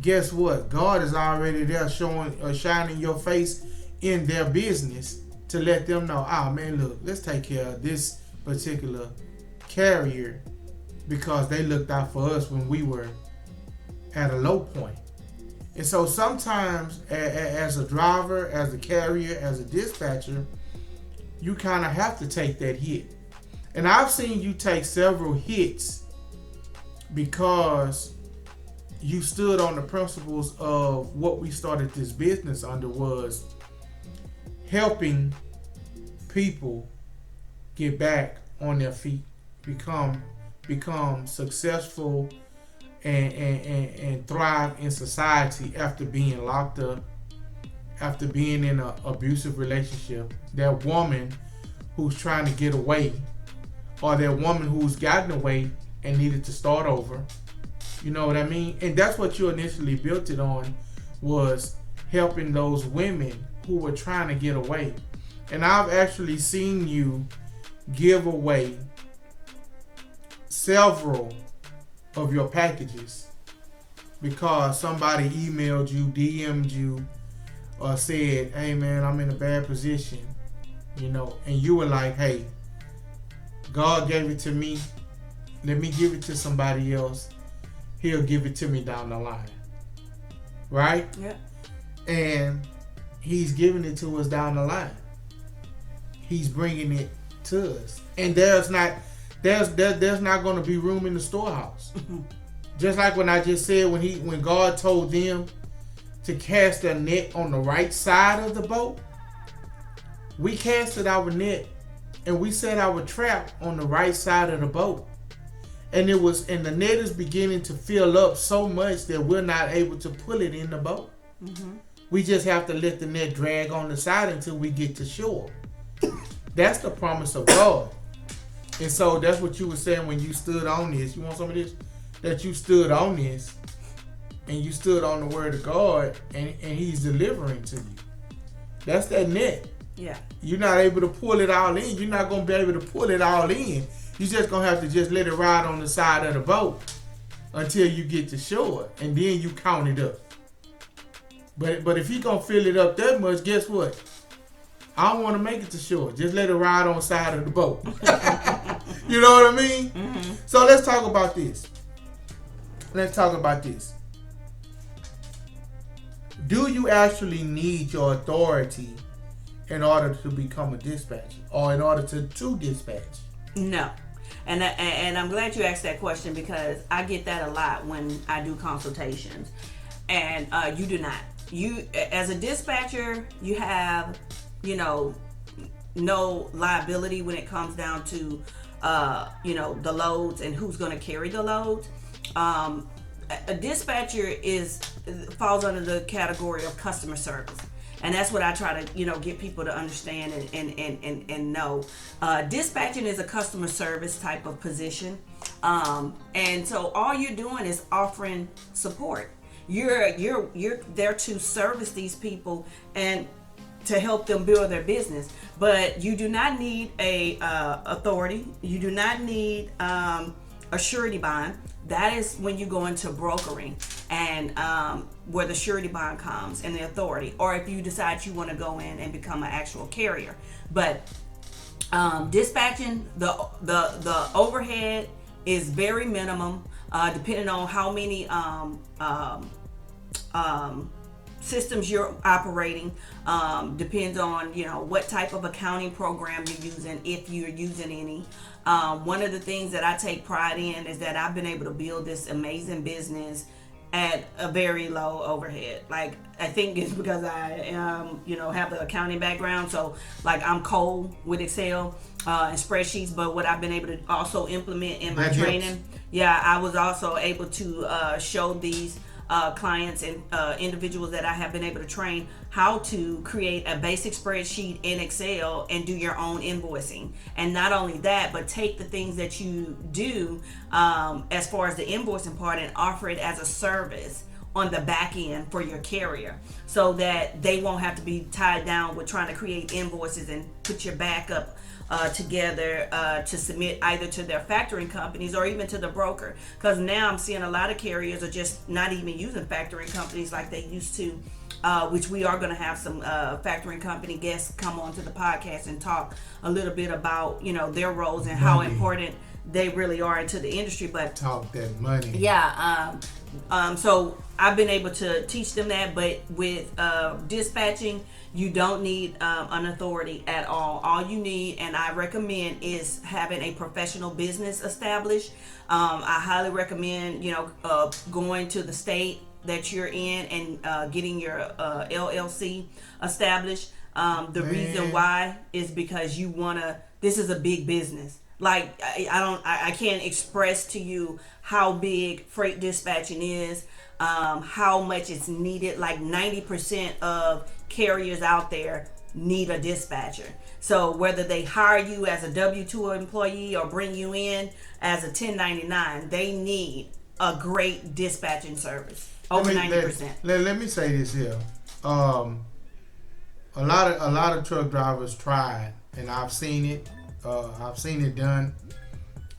guess what? God is already there shining your face in their business to let them know, oh man, look, let's take care of this particular carrier because they looked out for us when we were at a low point. And so sometimes as a driver, as a carrier, as a dispatcher, you kind of have to take that hit. And I've seen you take several hits because you stood on the principles of what we started this business under, was helping people get back on their feet, become successful and thrive in society after being locked up, after being in an abusive relationship. That woman who's trying to get away, or that woman who's gotten away and needed to start over. You know what I mean? And that's what you initially built it on, was helping those women who were trying to get away. And I've actually seen you give away several of your packages because somebody emailed you, DM'd you, or said, "Hey man, I'm in a bad position," you know, and you were like, "Hey, God gave it to me. Let me give it to somebody else. He'll give it to me down the line." Right? Yeah. And he's giving it to us down the line. He's bringing it to us. And there's not going to be room in the storehouse. Just like when I just said, when God told them to cast their net on the right side of the boat, we casted our net and we set our trap on the right side of the boat. And the net is beginning to fill up so much that we're not able to pull it in the boat. We just have to let the net drag on the side until we get to shore. That's the promise of God. And so that's what you were saying when you stood on this. You want some of this? That you stood on this and you stood on the word of God, and he's delivering to you. That's that net. Yeah. You're not able to pull it all in. You're not going to be able to pull it all in. You're just going to have to just let it ride on the side of the boat until you get to shore, and then you count it up. But if he going to fill it up that much, guess what? I don't want to make it to shore. Just let it ride on the side of the boat. You know what I mean? Mm-hmm. So let's talk about this. Do you actually need your authority in order to become a dispatcher, or in order to dispatch? No. And I'm glad you asked that question, because I get that a lot when I do consultations. And you do not. You, as a dispatcher, you have no liability when it comes down to the loads and who's going to carry the loads. A dispatcher falls under the category of customer service, and that's what I try to get people to understand and know. Dispatching is a customer service type of position, and so all you're doing is offering support. You're there to service these people and to help them build their business, but you do not need a authority. You do not need a surety bond. That is when you go into brokering, and where the surety bond comes and the authority, or if you decide you want to go in and become an actual carrier. But dispatching, the overhead is very minimum, depending on how many systems you're operating. Depends on what type of accounting program you're using, if you're using any. One of the things that I take pride in is that I've been able to build this amazing business at a very low overhead. Like, I think it's because I have the accounting background, so like I'm cold with Excel and spreadsheets. But what I've been able to also implement in my training, I was also able to show these clients and individuals that I have been able to train how to create a basic spreadsheet in Excel and do your own invoicing. And not only that, but take the things that you do as far as the invoicing part and offer it as a service on the back end for your carrier, so that they won't have to be tied down with trying to create invoices and put your backup together to submit either to their factoring companies or even to the broker. Because now I'm seeing a lot of carriers are just not even using factoring companies like they used to, which we are going to have some factoring company guests come on to the podcast and talk a little bit about their roles and how important they really are into the industry. But talk that money. So I've been able to teach them that. But with dispatching, you don't need an authority at all. All you need, and I recommend, is having a professional business established. I highly recommend going to the state that you're in and getting your LLC established. Reason why is because this is a big business. Like, I can't express to you how big freight dispatching is, how much it's needed. Like 90% of carriers out there need a dispatcher. So whether they hire you as a W-2 employee or bring you in as a 1099, they need a great dispatching service. Over 90%. Let me say this here. A lot of truck drivers tried, and I've seen it. I've seen it done.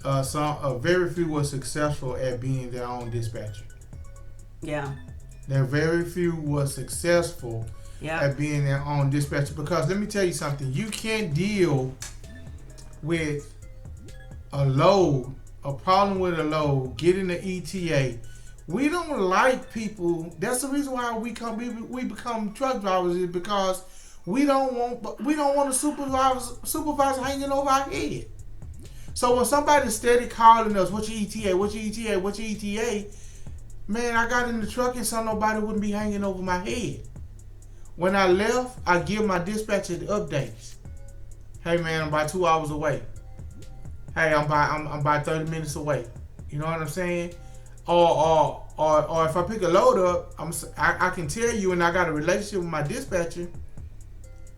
Very few were successful at being their own dispatcher. Yeah. There very few were successful at being their own dispatcher, because let me tell you something. You can't deal with a problem with a load, getting the ETA. We don't like people. That's the reason why we become truck drivers, is because we don't want a supervisor hanging over our head. So when somebody's steady calling us, what's your ETA? What's your ETA? What's your ETA? Man, I got in the truck and so nobody wouldn't be hanging over my head. When I left, I give my dispatcher the updates. Hey man, I'm about 2 hours away. Hey, I'm about 30 minutes away. You know what I'm saying? Or if I pick a load up, I can tell you, and I got a relationship with my dispatcher.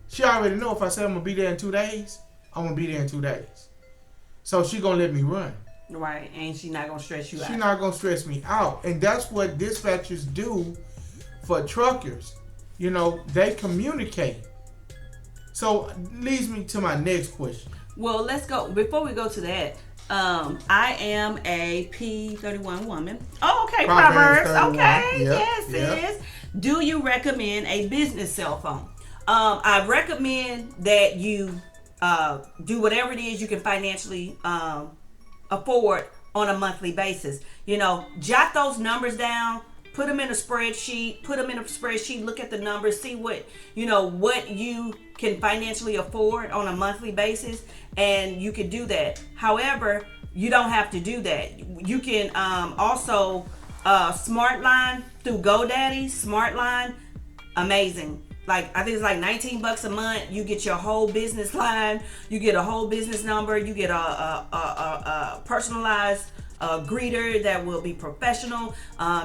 She already know if I say I'm gonna be there in 2 days, I'm gonna be there in 2 days. So she gonna let me run. Right, and she's not gonna stress you out. She's not gonna stress me out, and that's what dispatchers do for truckers. They communicate. So leads me to my next question. Well, let's go. Before we go to that, I am a P31 woman. Oh, okay, Proverbs. Okay, yes. Do you recommend a business cell phone? I recommend that you do whatever it is you can financially afford on a monthly basis. Jot those numbers down. Put them in a spreadsheet. Look at the numbers. See what you can financially afford on a monthly basis, and you can do that. However, you don't have to do that. You can also Smartline through GoDaddy. Smartline, amazing. like I think it's like $19 a month. You get your whole business line. You get a whole business number. You get a personalized greeter that will be professional.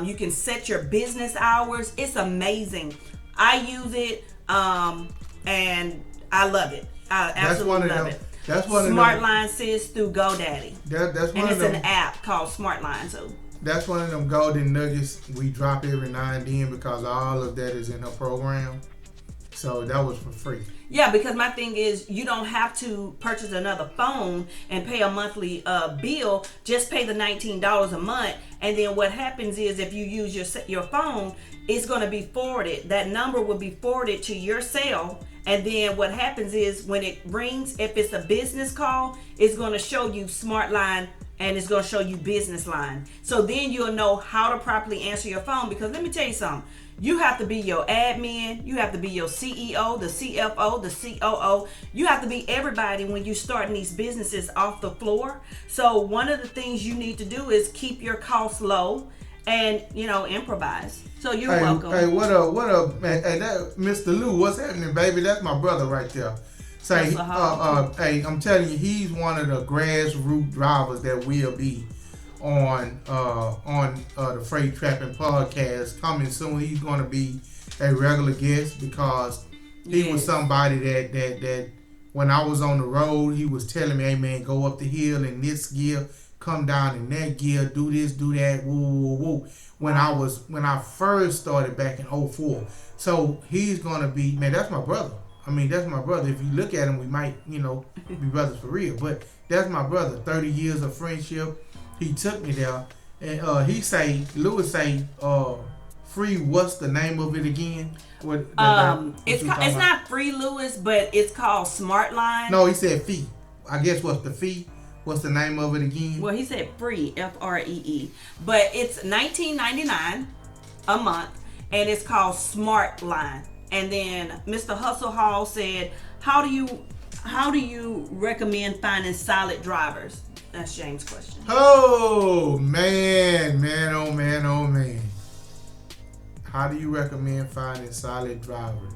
You can set your business hours. It's amazing. I use it, and I love it. I absolutely love it. That's one SmartLine sits through GoDaddy. That's one and of it's them, an app called SmartLine. So that's one of them golden nuggets we drop every now and then because all of that is in her program. So that was for free. Yeah, because my thing is you don't have to purchase another phone and pay a monthly bill. Just pay the $19 a month, and then what happens is if you use your phone, it's going to be forwarded. That number will be forwarded to your cell, and then what happens is when it rings, if it's a business call, it's going to show you SmartLine and it's going to show you Business Line. So then you'll know how to properly answer your phone, because let me tell you something. You have to be your admin. You have to be your CEO, the CFO, the COO. You have to be everybody when you're starting these businesses off the floor. So one of the things you need to do is keep your costs low and, improvise. So you're welcome. Hey, what up, man? Hey, that Mr. Lou, what's happening, baby? That's my brother right there. Say, hey, I'm telling you, he's one of the grassroots drivers that will be on the Freight Trapping podcast coming soon. He's going to be a regular guest because he was somebody that when I was on the road, he was telling me, hey man, go up the hill in this gear, come down in that gear, do this, do that, woo. When I first started back in 2004. So he's going to be, man, that's my brother. I mean, that's my brother. If you look at him, we might, be brothers for real. But that's my brother. 30 years of friendship. He took me there, and Lewis say, free. What's the name of it again? It's not free, Lewis, but it's called SmartLine. No, he said fee. I guess what's the fee? What's the name of it again? Well, he said free, FREE, but it's $19.99 a month, and it's called SmartLine. And then Mr. Hustle Hall said, how do you recommend finding solid drivers? That's James' question. Oh man. How do you recommend finding solid drivers?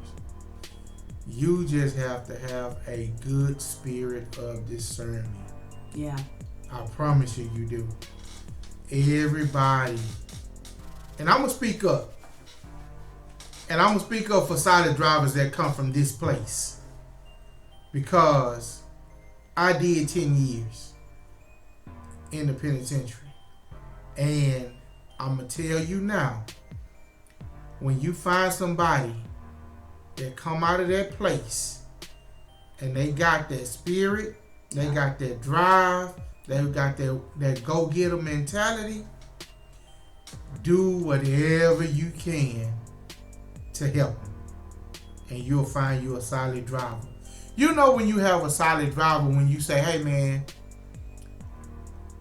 You just have to have a good spirit of discernment. Yeah. I promise you do. Everybody. And I'm going to speak up. And I'm going to speak up for solid drivers that come from this place. Because I did 10 years in the penitentiary. And I'm going to tell you now, when you find somebody that come out of that place and they got that spirit, they got that drive, they got that go-getter mentality, do whatever you can to help them. And you'll find you a solid driver. You know when you have a solid driver, when you say, hey man,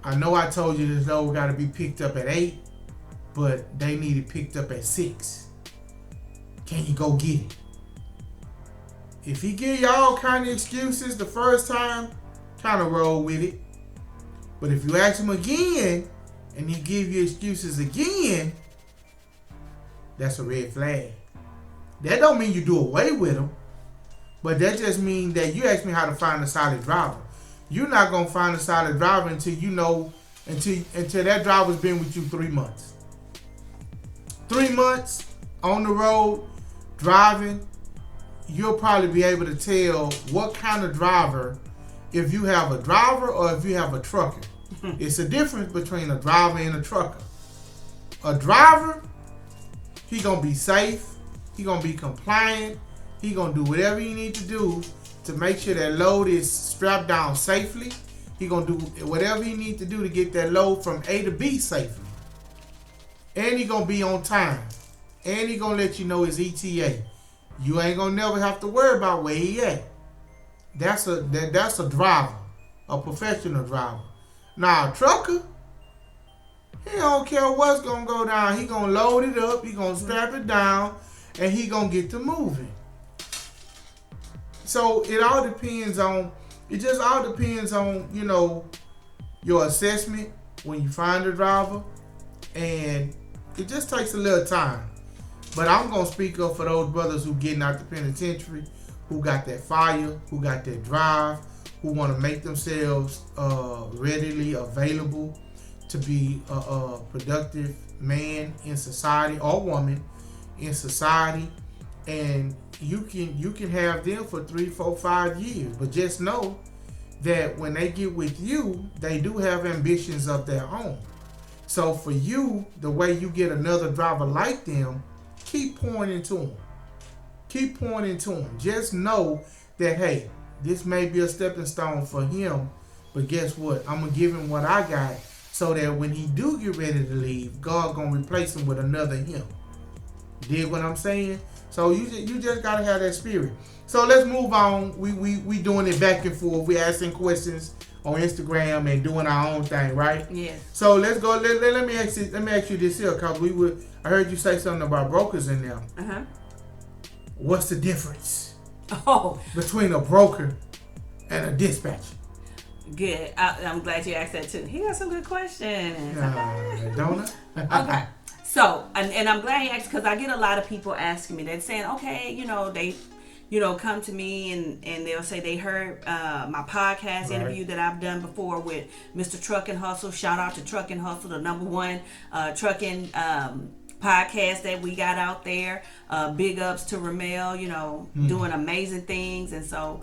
I know I told you this load got to be picked up at 8, but they need it picked up at 6. Can you go get it? If he give you all kind of excuses the first time, kind of roll with it. But if you ask him again, and he give you excuses again, that's a red flag. That don't mean you do away with him, but that just means that you ask me how to find a solid driver. You're not gonna find a solid driver until until that driver's been with you 3 months. 3 months on the road driving, you'll probably be able to tell what kind of driver, if you have a driver or if you have a trucker. It's a difference between a driver and a trucker. A driver, he gonna be safe, he gonna be compliant, he gonna do whatever you need to do to make sure that load is strapped down safely. He gonna do whatever he need to do to get that load from A to B safely. And he gonna be on time. And he gonna let you know his ETA. You ain't gonna never have to worry about where he at. That's a driver, a professional driver. Now a trucker, he don't care what's gonna go down. He gonna load it up, he gonna strap it down, and he gonna get to moving. So it all depends on, your assessment when you find a driver, and it just takes a little time. But I'm going to speak up for those brothers who getting out the penitentiary, who got that fire, who got that drive, who want to make themselves readily available to be a productive man in society or woman in society. And you can have them for 3, 4, 5 years. But just know that when they get with you, they do have ambitions of their own. So for you, the way you get another driver like them, keep pouring into them. Keep pouring into them. Just know that, hey, this may be a stepping stone for him, but guess what? I'm going to give him what I got so that when he do get ready to leave, God going to replace him with another him. Dig what I'm saying? So you just got to have that spirit. So let's move on. We doing it back and forth. We asking questions on Instagram and doing our own thing, right? Yes. So let's go. Let me ask you this here, cause I heard you say something about brokers in there. Uh-huh. What's the difference between a broker and a dispatcher? Good. I'm glad you asked that too. He got some good questions. Don't I? Okay. So, and I'm glad you asked, because I get a lot of people asking me. They're saying, okay, they come to me and they'll say they heard my podcast interview that I've done before with Mr. Truck and Hustle. Shout out to Truck and Hustle, the #1 trucking podcast that we got out there. Big ups to Ramel, doing amazing things. And so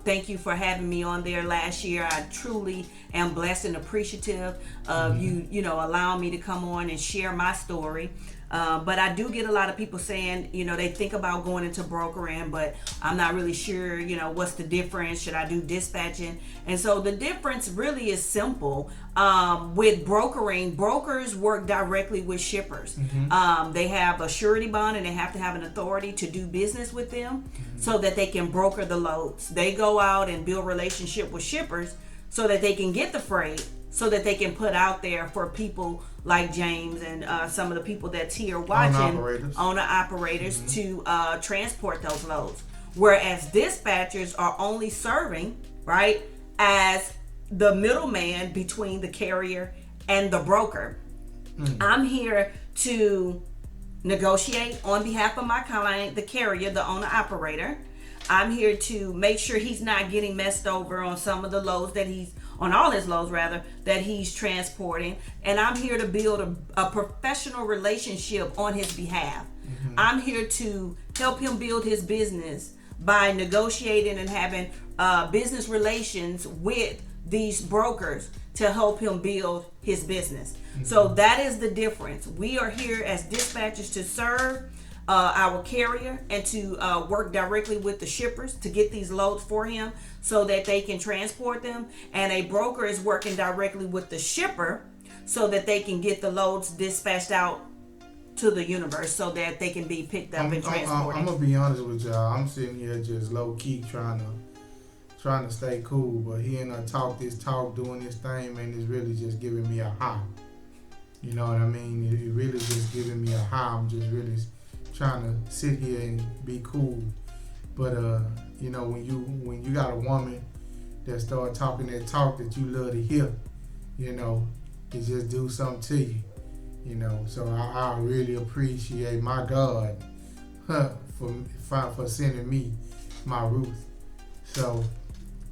thank you for having me on there last year. I truly am blessed and appreciative of you allowing me to come on and share my story. But I do get a lot of people saying, they think about going into brokering, but I'm not really sure, what's the difference? Should I do dispatching? And so the difference really is simple. With brokering, brokers work directly with shippers. They have a surety bond and they have to have an authority to do business with them so that they can broker the loads. They go out and build relationship with shippers so that they can get the freight, so that they can put out there for people like James and some of the people that's here watching, owner operators to transport those loads. Whereas dispatchers are only serving, right, as the middleman between the carrier and the broker. I'm here to negotiate on behalf of my client, the carrier, the owner operator. I'm here to make sure he's not getting messed over on some of the loads on all his loads rather, that he's transporting. And I'm here to build a professional relationship on his behalf. I'm here to help him build his business by negotiating and having business relations with these brokers to help him build his business. So that is the difference. We are here as dispatchers to serve our carrier and to work directly with the shippers to get these loads for him so that they can transport them. And a broker is working directly with the shipper so that they can get the loads dispatched out to the universe so that they can be picked up and transported. I'm gonna be honest with y'all. I'm sitting here just low key trying to stay cool, but hearing her talk this talk, doing this thing, man, is really just giving me a high. You know what I mean? It really just giving me a high. I'm just really trying to sit here and be cool. But when you got a woman that start talking that talk that you love to hear, it just do something to you. So I really appreciate my God for sending me my Ruth. So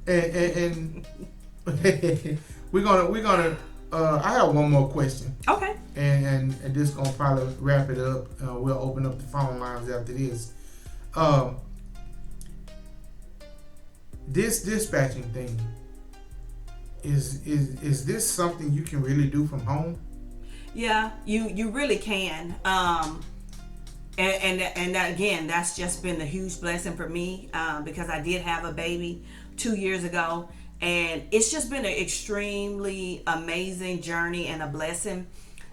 and we're gonna I have one more question. Okay. And this is gonna probably wrap it up. We'll open up the phone lines after this. This dispatching thing, is this something you can really do from home? Yeah, you really can. And again, that's just been a huge blessing for me because I did have a baby 2 years ago. And it's just been an extremely amazing journey and a blessing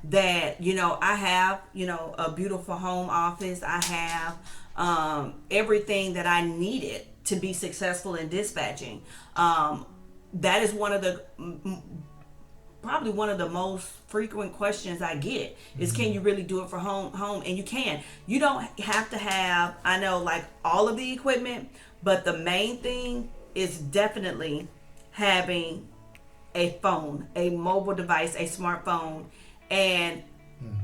that, I have, a beautiful home office. I have everything that I needed to be successful in dispatching. That is probably one of the most frequent questions I get is, can you really do it for home? And you can. You don't have to have, I know, like all of the equipment, but the main thing is definitely having a phone, a mobile device, a smartphone, and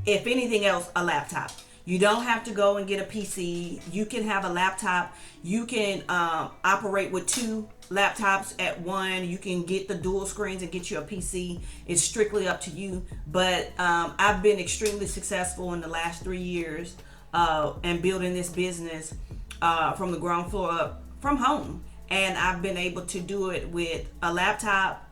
if anything else, a laptop. You don't have to go and get a PC. You can have a laptop. You can operate with 2 laptops at one. You can get the dual screens and get you a PC. It's strictly up to you. But I've been extremely successful in the last 3 years and building this business from the ground floor up from home. And I've been able to do it with a laptop,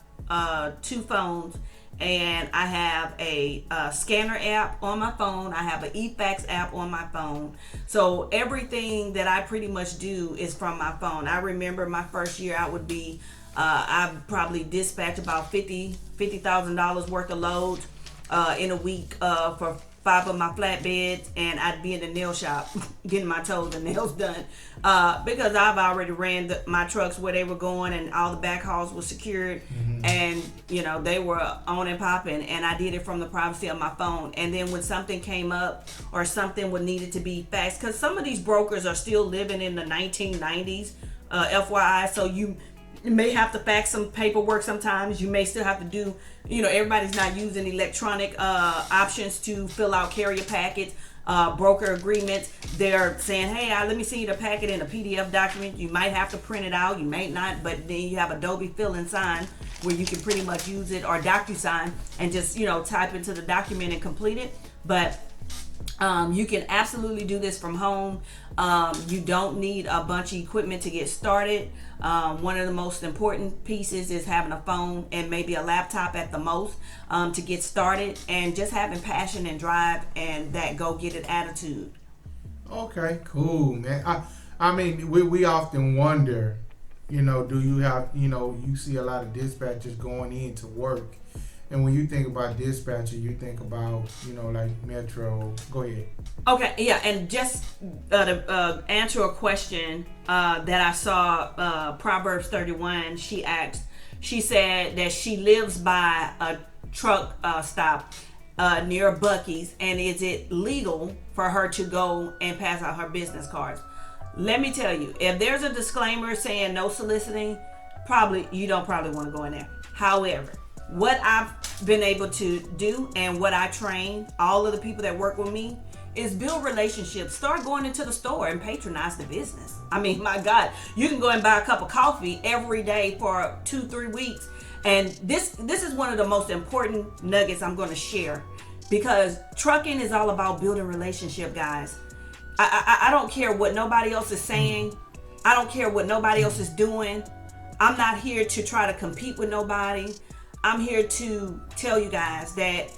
2 phones, and I have a scanner app on my phone. I have an eFax app on my phone. So everything that I pretty much do is from my phone. I remember my first year I would be, I probably dispatched about $50,000 worth of loads in a week for 5 of my flatbeds, and I'd be in the nail shop getting my toes and nails done because I've already ran my trucks where they were going, and all the back hauls were secured, and they were on and popping, and I did it from the privacy of my phone. And then when something came up or something would needed to be faxed, because some of these brokers are still living in the 1990s, FYI, so you may have to fax some paperwork sometimes. You may still have to do, everybody's not using electronic options to fill out carrier packets, broker agreements. They're saying, hey, let me see the packet in a PDF document. You might have to print it out. You may not, but then you have Adobe Fill and Sign where you can pretty much use it, or DocuSign, and just, type into the document and complete it. But you can absolutely do this from home. You don't need a bunch of equipment to get started. One of the most important pieces is having a phone and maybe a laptop at the most to get started, and just having passion and drive and that go-get-it attitude. Okay, cool, man. I mean, we often wonder, do you have, you see a lot of dispatchers going into work. And when you think about dispatcher, you think about, like Metro. Go ahead. Okay, yeah, and just to answer a question that I saw, Proverbs 31, she said that she lives by a truck stop near Buc-ee's, and is it legal for her to go and pass out her business cards? Let me tell you, if there's a disclaimer saying no soliciting, you don't probably want to go in there. However, what I've been able to do and what I train all of the people that work with me is build relationships. Start going into the store and patronize the business. I mean, my God, you can go and buy a cup of coffee every day for 2-3 weeks. And this is one of the most important nuggets I'm going to share, because trucking is all about building relationship, guys. I don't care what nobody else is saying. I don't care what nobody else is doing. I'm not here to try to compete with nobody. I'm here to tell you guys that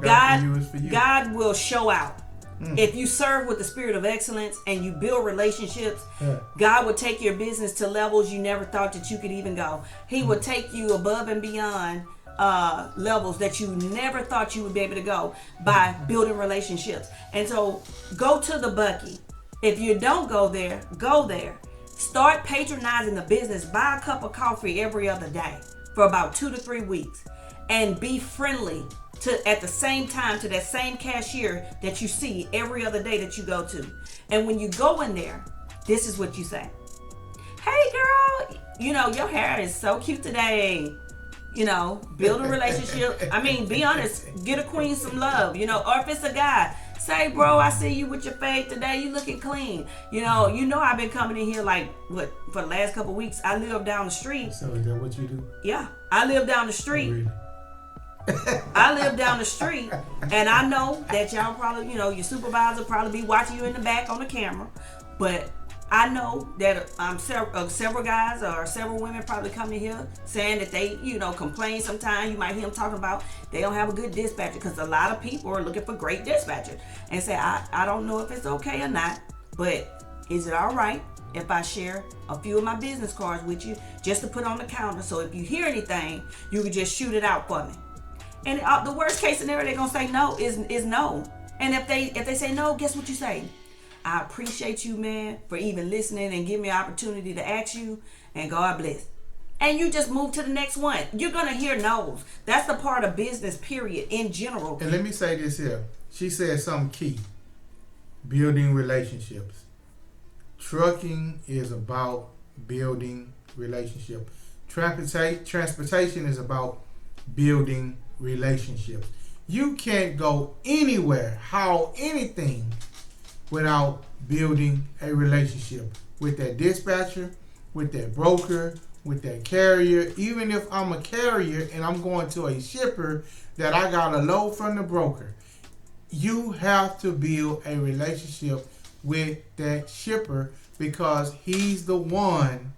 God will show out. If you serve with the spirit of excellence and you build relationships, God will take your business to levels you never thought that you could even go. He will take you above and beyond levels that you never thought you would be able to go by building relationships. And so go to the Buc-ee. If you don't go there, go there. Start patronizing the business. Buy a cup of coffee every other day for about 2 to 3 weeks, and be friendly at the same time to that same cashier that you see every other day that you go to. And when you go in there, this is what you say. Hey girl, your hair is so cute today. Build a relationship. I mean, be honest, get a queen some love, or if it's a guy, say, bro, I see you with your fade today. You looking clean. I've been coming in here for the last couple of weeks. I live down the street. So is that what you do? Yeah, I live down the street. Oh, really? I live down the street, and I know that y'all probably, your supervisor probably be watching you in the back on the camera, but I know that several guys or several women probably come in here saying that they, complain sometimes. You might hear them talking about they don't have a good dispatcher, because a lot of people are looking for great dispatchers and say, I don't know if it's okay or not, but is it all right if I share a few of my business cards with you just to put on the counter, so if you hear anything, you can just shoot it out for me? And the worst case scenario they're gonna say no is no. And if they say no, guess what you say? I appreciate you, man, for even listening and giving me an opportunity to ask you, and God bless. And you just move to the next one. You're gonna hear no's. That's the part of business, period, in general. And let me say this here. She said something key. Building relationships. Trucking is about building relationships. Transportation is about building relationships. You can't go anywhere, haul anything, without building a relationship with that dispatcher, with that broker, with that carrier. Even if I'm a carrier and I'm going to a shipper that I got a load from the broker, you have to build a relationship with that shipper because he's the one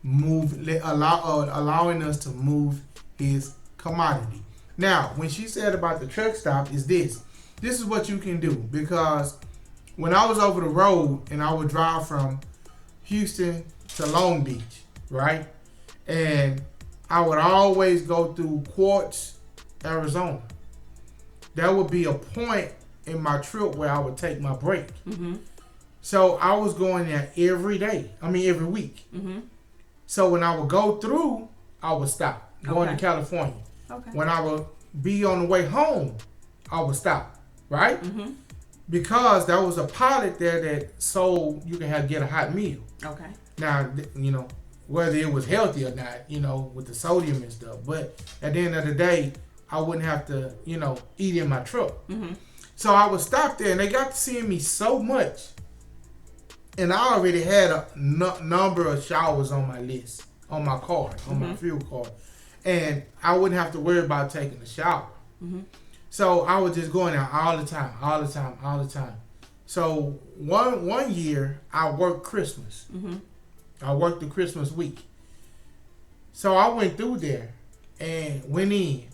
allowing us to move his commodity. Now, when she said about the truck stop, is this is what you can do, because when I was over the road and I would drive from Houston to Long Beach, right, and I would always go through Quartz, Arizona. There would be a point in my trip where I would take my break. Mm-hmm. So I was going there every week. Mm-hmm. So when I would go through, I would stop going to California. Okay. When I would be on the way home, I would stop, right? Mm-hmm. Because there was a pilot there that sold you can get a hot meal. Okay. Now, whether it was healthy or not, with the sodium and stuff. But at the end of the day, I wouldn't have to, eat in my truck. Mm-hmm. So I would stop there, and they got to seeing me so much. And I already had a number of showers on my list, on my card, on my fuel card. And I wouldn't have to worry about taking a shower. Mm-hmm. So I was just going out all the time. So one year, I worked Christmas. Mm-hmm. I worked the Christmas week. So I went through there and went in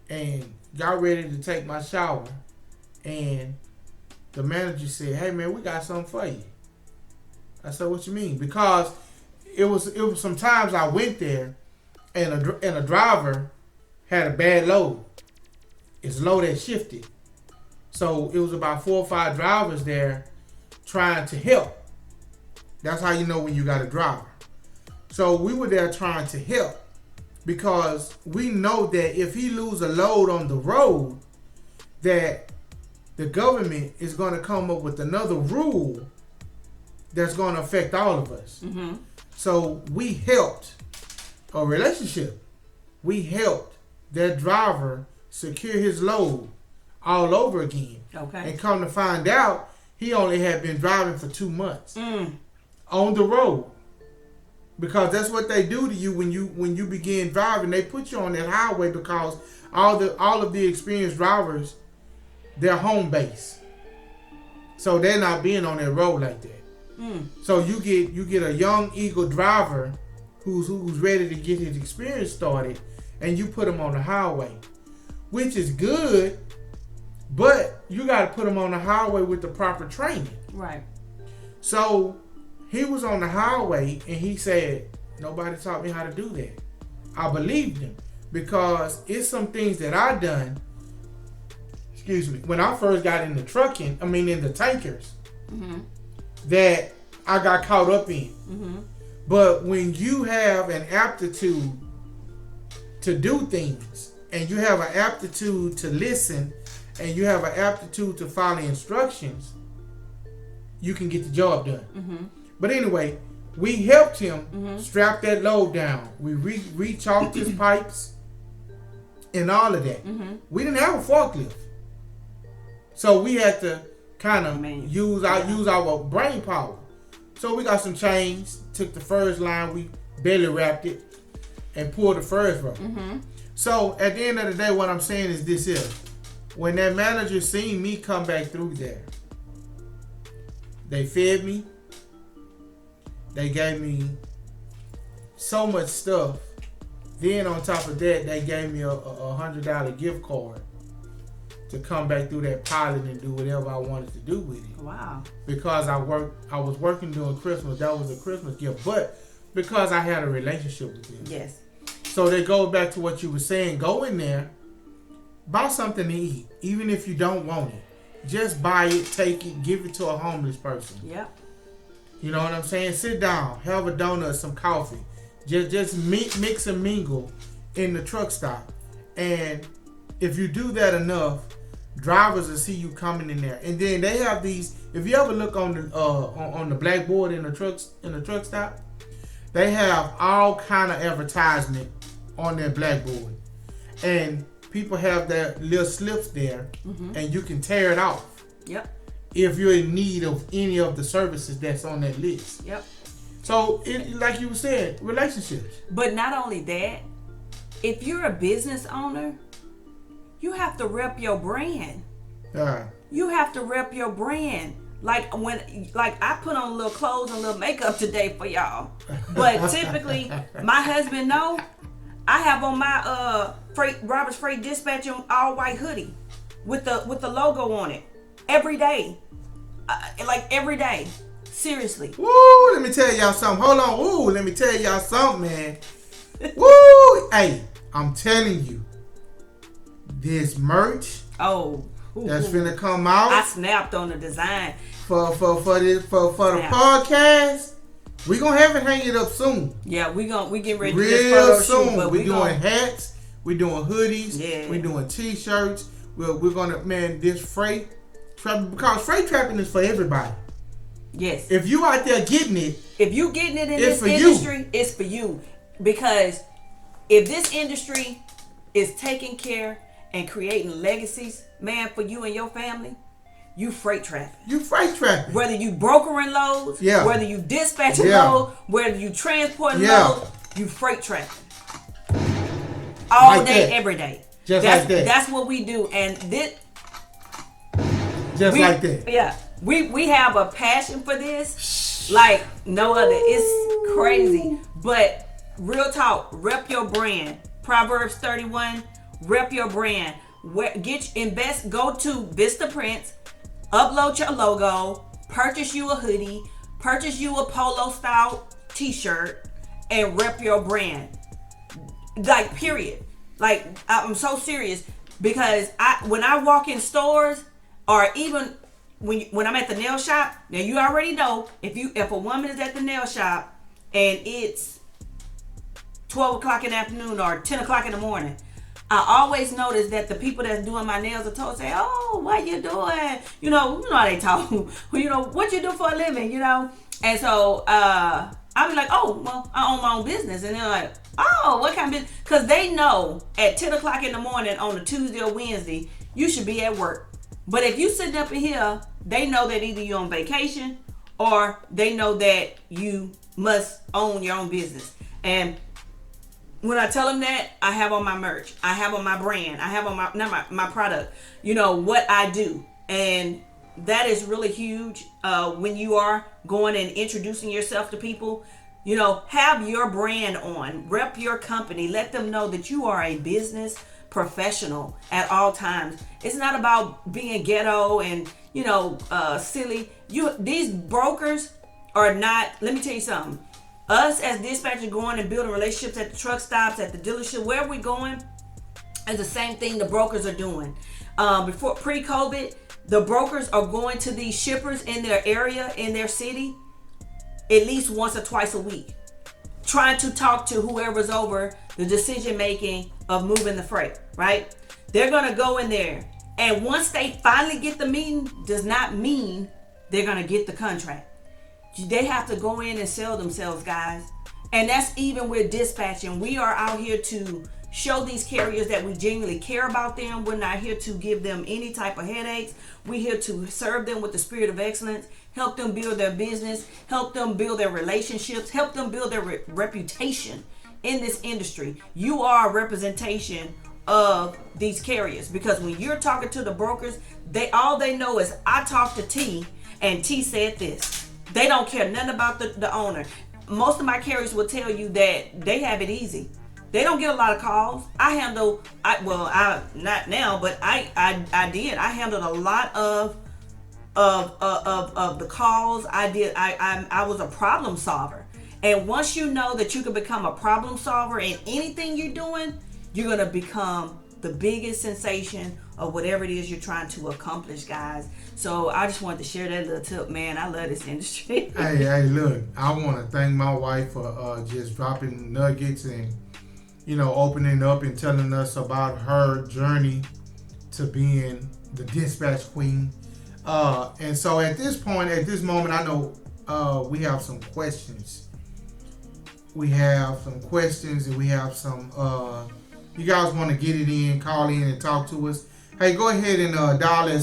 and got ready to take my shower. And the manager said, "Hey man, we got something for you." I said, "What you mean?" Because it was sometimes I went there and a driver had a bad load. His load had shifted. So it was about 4 or 5 drivers there trying to help. That's how you know when you got a driver. So we were there trying to help because we know that if he lose a load on the road, that the government is going to come up with another rule that's going to affect all of us. Mm-hmm. So we helped a relationship. We helped that driver secure his load all over again. Okay. And come to find out, he only had been driving for 2 months on the road. Because that's what they do to you when you begin driving. They put you on that highway because all of the experienced drivers, they're home base. So they're not being on that road like that. So you get a young eagle driver who's ready to get his experience started, and you put him on the highway, which is good, but you got to put him on the highway with the proper training. Right. So he was on the highway and he said, "Nobody taught me how to do that." I believed him because it's some things that I done. Excuse me. When I first got into trucking, in the tankers, that I got caught up in. Mm-hmm. But when you have an aptitude to do things, and you have an aptitude to listen, and you have an aptitude to follow instructions, you can get the job done. Mm-hmm. But anyway, we helped him strap that load down. We re-chalked his pipes and all of that. Mm-hmm. We didn't have a forklift. So we had to kind of use our brain power. So we got some chains, took the first line, we belly wrapped it, and pulled the first rope. Mm-hmm. So at the end of the day, what I'm saying is this here. When that manager seen me come back through there, they fed me. They gave me so much stuff. Then on top of that, they gave me a $100 gift card to come back through that pilot and do whatever I wanted to do with it. Wow. Because I was working during Christmas. That was a Christmas gift. But because I had a relationship with them. Yes. So they go back to what you were saying. Go in there, buy something to eat, even if you don't want it. Just buy it, take it, give it to a homeless person. Yep. You know what I'm saying? Sit down, have a donut, some coffee. Just mix and mingle in the truck stop. And if you do that enough, drivers will see you coming in there. And then they have these. If you ever look on the blackboard in the truck stop, they have all kind of advertisement on their blackboard, and people have their little slips there, and you can tear it off. Yep. if you're in need of any of the services that's on that list. Yep. So, like you said, relationships. But not only that, if you're a business owner, you have to rep your brand. You have to rep your brand. Like I put on a little clothes and a little makeup today for y'all. But typically, my husband know I have on my Robert's Freight Dispatch all white hoodie with the logo on it every day. Like every day. Seriously. Woo, let me tell y'all something. Hold on. Woo, let me tell y'all something, man. Woo! Hey, I'm telling you. This merch that's finna come out. I snapped on the design. For the podcast. We gonna have it hang it up soon. Yeah, we getting ready to real do this photo soon. shoot, but we doing hats, we doing hoodies, we doing t-shirts. We're gonna this freight trapping, because freight trapping is for everybody. Yes. If you out there getting it, if you getting it in this industry, it's for you. Because if this industry is taking care and creating legacies, man, for you and your family, you freight trapping. Whether you brokering loads, whether you dispatching loads, whether you transporting loads, you freight trapping. All like day, every day. Like that. That's what we do. And this like that. Yeah. We have a passion for this like no other. It's crazy. But real talk, rep your brand. Proverbs 31, rep your brand. Go to Vista Prints, upload your logo, purchase you a hoodie, purchase you a polo style t-shirt, and rep your brand. Like, period. Like, I'm so serious, because when I walk in stores, or even when I'm at the nail shop, now you already know, if a woman is at the nail shop and it's 12 o'clock in the afternoon or 10 o'clock in the morning, I always notice that the people that's doing my nails are told, say, oh, what you doing? You know how they talk. What you do for a living, And so I'll be like, oh, well, I own my own business. And they're like, oh, what kind of business? Because they know at 10 o'clock in the morning on a Tuesday or Wednesday, you should be at work. But if you sitting up in here, they know that either you're on vacation or they know that you must own your own business. And when I tell them that, I have on my merch, I have on my brand, I have on my product, what I do. And that is really huge when you are going and introducing yourself to people. Have your brand on, rep your company, let them know that you are a business professional at all times. It's not about being ghetto and, silly. These brokers are not, let me tell you something. Us as dispatchers going and building relationships at the truck stops, at the dealership, wherever we're going, is the same thing the brokers are doing. Before pre-COVID, the brokers are going to these shippers in their area, in their city, at least once or twice a week, trying to talk to whoever's over the decision making of moving the freight, right? They're going to go in there. And once they finally get the meeting, does not mean they're going to get the contract. They have to go in and sell themselves, guys. And that's even with dispatching. We are out here to show these carriers that we genuinely care about them. We're not here to give them any type of headaches. We're here to serve them with the spirit of excellence, help them build their business, help them build their relationships, help them build their reputation in this industry. You are a representation of these carriers, because when you're talking to the brokers, all they know is, I talked to T and T said this. They don't care nothing about the owner. Most of my carriers will tell you that they have it easy. They don't get a lot of calls. Not now, but I did. I handled a lot of the calls. I was a problem solver. And once you know that you can become a problem solver in anything you're doing, you're gonna become the biggest sensation of whatever it is you're trying to accomplish, guys. So I just wanted to share that little tip, man. I love this industry. Hey, look, I want to thank my wife for just dropping nuggets and, opening up and telling us about her journey to being the dispatch queen. And so at this moment, I know we have some questions. And we have some, you guys want to get it in, call in and talk to us. Hey, go ahead and dial at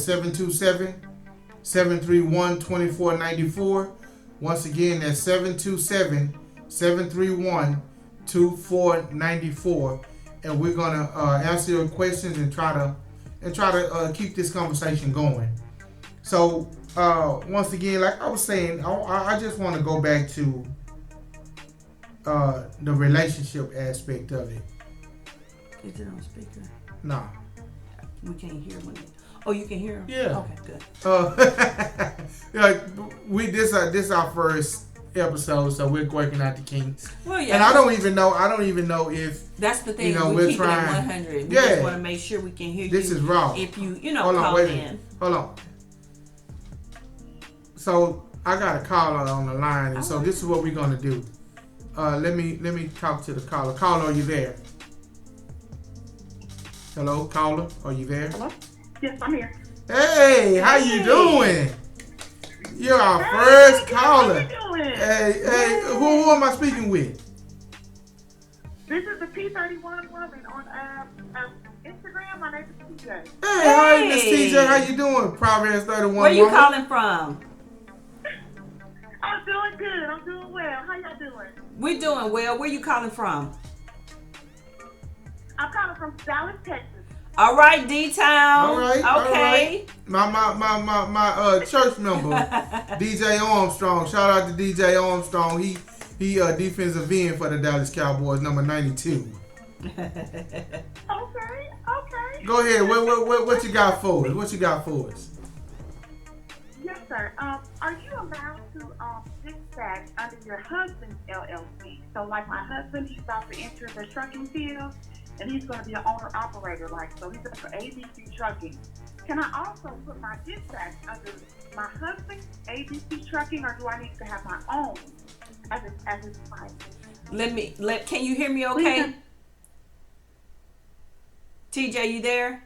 731-2494. Once again, that's 727-731-2494. And we're gonna answer your questions and try to keep this conversation going. So once again, like I was saying, I just want to go back to the relationship aspect of it. Is it on speaker? No. We can't hear when it... Oh, you can hear him? Yeah. Okay, good. This is our first episode, so we're working out the kinks. Well, yeah. And I don't even know if that's the thing. we're keep trying it at 100. We yeah, just want to make sure we can hear you. This is raw. If you call in. Hold on. So I got a caller on the line, and so this is what we're gonna do. Let me talk to the caller. Caller, are you there? Hello, caller, are you there? Hello? Yes, I'm here. Hey, how you doing? You're our first caller. How you doing? Hey, who am I speaking with? This is the P31 woman on Instagram. My name is TJ. Hey, hi, Miss TJ. How you doing? Proverbs 31 Where you woman. calling from? I'm doing good. I'm doing well. How y'all doing? We're doing well. Where you calling from? I'm calling from Dallas, Texas. All right, D-Town. All right. Okay. All right. My church member, DJ Armstrong. Shout out to DJ Armstrong. He defensive end for the Dallas Cowboys, number 92. Okay. Go ahead. What you got for us? What you got for us? Yes, sir. Are you allowed to dispatch under your husband's LLC? So, like my husband, he's about to enter the trucking field, and he's going to be an owner-operator, so he's going for ABC Trucking. Can I also put my dispatch under my husband's ABC Trucking, or do I need to have my own as his client? Can you hear me okay? TJ, you there?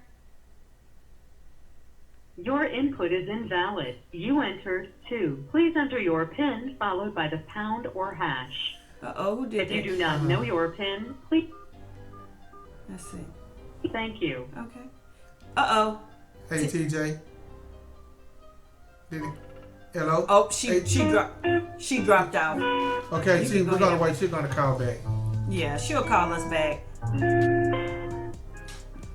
Your input is invalid. You entered 2. Please enter your PIN followed by the pound or hash. Who did If that? you do not know your PIN, please. Let's see. Thank you. Okay. Hey, TJ. Hello? Oh, she dropped out. Okay, You we're going to wait. She's going to call back. Yeah, she'll call us back.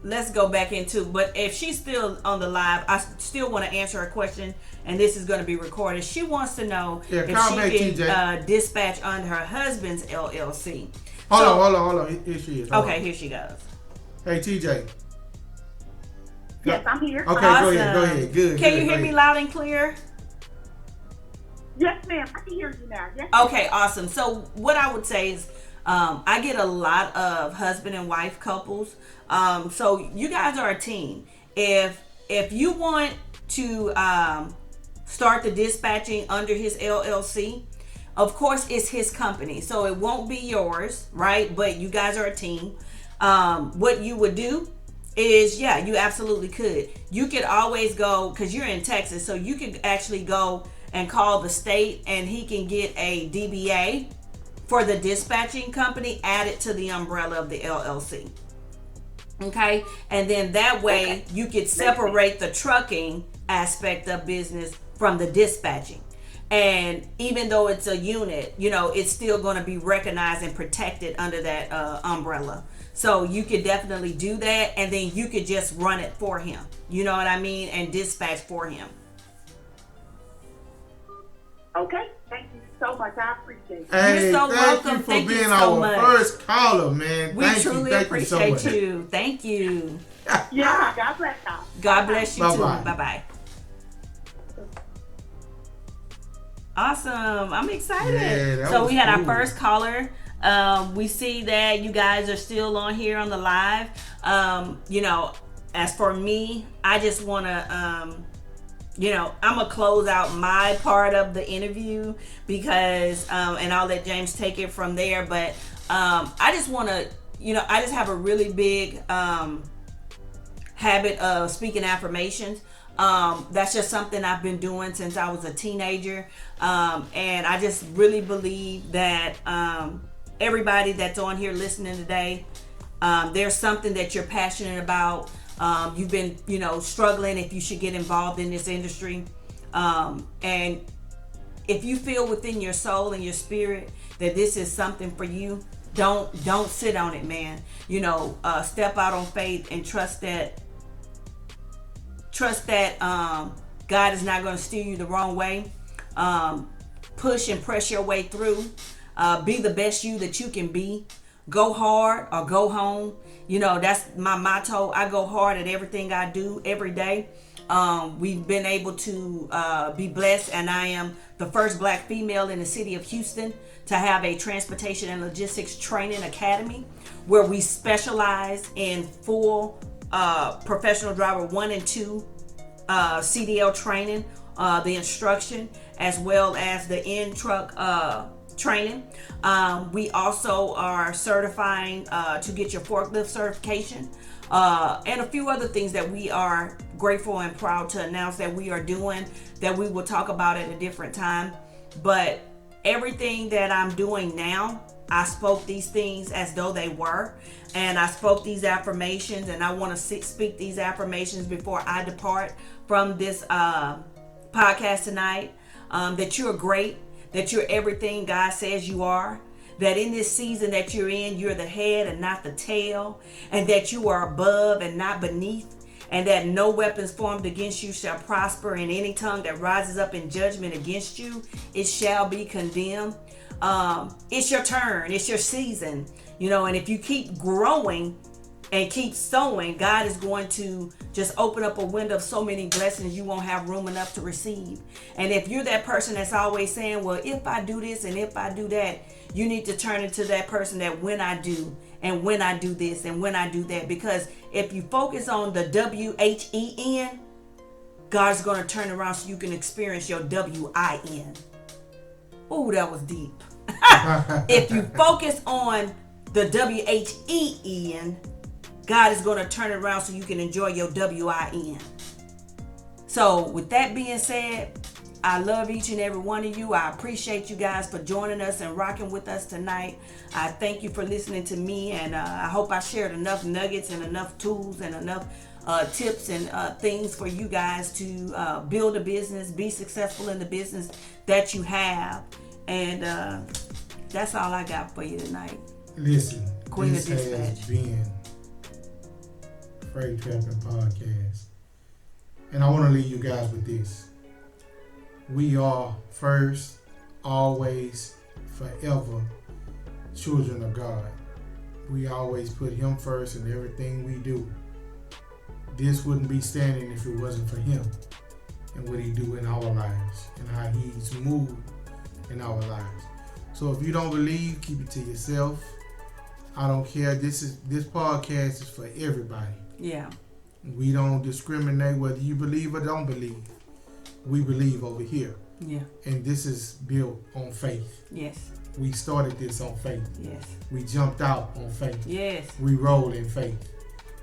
Let's go back into, but if she's still on the live, I still want to answer her question, and this is going to be recorded. She wants to know if she can dispatch under her husband's LLC. Hold on. Here she is. Okay, here she goes. Hey, TJ. Yes, I'm here. Okay, Awesome. go ahead. Good. Can you hear me loud and clear? Yes, ma'am. I can hear you now. Yes. Okay, awesome. So what I would say is, I get a lot of husband and wife couples. So you guys are a team. If you want to start the dispatching under his LLC, of course it's his company, so it won't be yours, right? But you guys are a team. What you would do is, yeah, you absolutely could. You could always go, because you're in Texas, so you could actually go and call the state, and he can get a DBA for the dispatching company added to the umbrella of the LLC. Okay, and then that way you could separate the trucking aspect of business from the dispatching. And even though it's a unit, it's still going to be recognized and protected under that umbrella. So you could definitely do that, and then you could just run it for him. You know what I mean? And dispatch for him. Okay. Thank you so much. I appreciate it. Hey, You're so welcome. you for Thank you being so our much. first caller, man. We truly appreciate you. Thank you. Yeah. God bless y'all. God bless you too. Bye-bye. Bye-bye. Awesome. I'm excited. Yeah, So we had cool. our first caller. We see that you guys are still on here on the live. As for me, I just want to, I'm going to close out my part of the interview because, and I'll let James take it from there. But I just want to, I just have a really big habit of speaking affirmations. That's just something I've been doing since I was a teenager. And I just really believe that everybody that's on here listening today, there's something that you're passionate about. You've been, struggling if you should get involved in this industry. And if you feel within your soul and your spirit that this is something for you, don't sit on it, man. Step out on faith and trust that God is not going to steer you the wrong way. Push and press your way through. Be the best you that you can be. Go hard or go home. That's my motto. I go hard at everything I do every day. We've been able to be blessed, and I am the first Black female in the city of Houston to have a transportation and logistics training academy where we specialize in full professional driver 1 and 2 CDL training, the instruction, as well as the in-truck training. We also are certifying to get your forklift certification, and a few other things that we are grateful and proud to announce that we are doing, that we will talk about at a different time. But everything that I'm doing now, I spoke these things as though they were, and I spoke these affirmations, and I want to speak these affirmations before I depart from this podcast tonight, that you're great, that you're everything God says you are, that in this season that you're in, you're the head and not the tail, and that you are above and not beneath, and that no weapons formed against you shall prosper, and any tongue that rises up in judgment against you, it shall be condemned. It's your turn, it's your season, and if you keep growing and keep sowing, God is going to just open up a window of so many blessings you won't have room enough to receive. And if you're that person that's always saying, well, if I do this and if I do that, you need to turn into that person that when I do and when I do this and when I do that. Because if you focus on the WHEN, God's going to turn around so you can experience your WIN. Oh, that was deep. If you focus on the WHEN, God is going to turn it around so you can enjoy your WIN. So with that being said, I love each and every one of you. I appreciate you guys for joining us and rocking with us tonight. I thank you for listening to me, and I hope I shared enough nuggets and enough tools and enough tips and things for you guys to build a business, be successful in the business that you have. And that's all I got for you tonight. Listen, Queen this of Dispatch has been Freight Trapping Podcast. And I want to leave you guys with this. We are first, always, forever children of God. We always put Him first in everything we do. This wouldn't be standing if it wasn't for Him and what He do in our lives and how He's moved in our lives. So if you don't believe, keep it to yourself. I don't care. This podcast is for everybody. Yeah. We don't discriminate whether you believe or don't believe. We believe over here. Yeah. And this is built on faith. Yes. We started this on faith. Yes. We jumped out on faith. Yes. We roll in faith.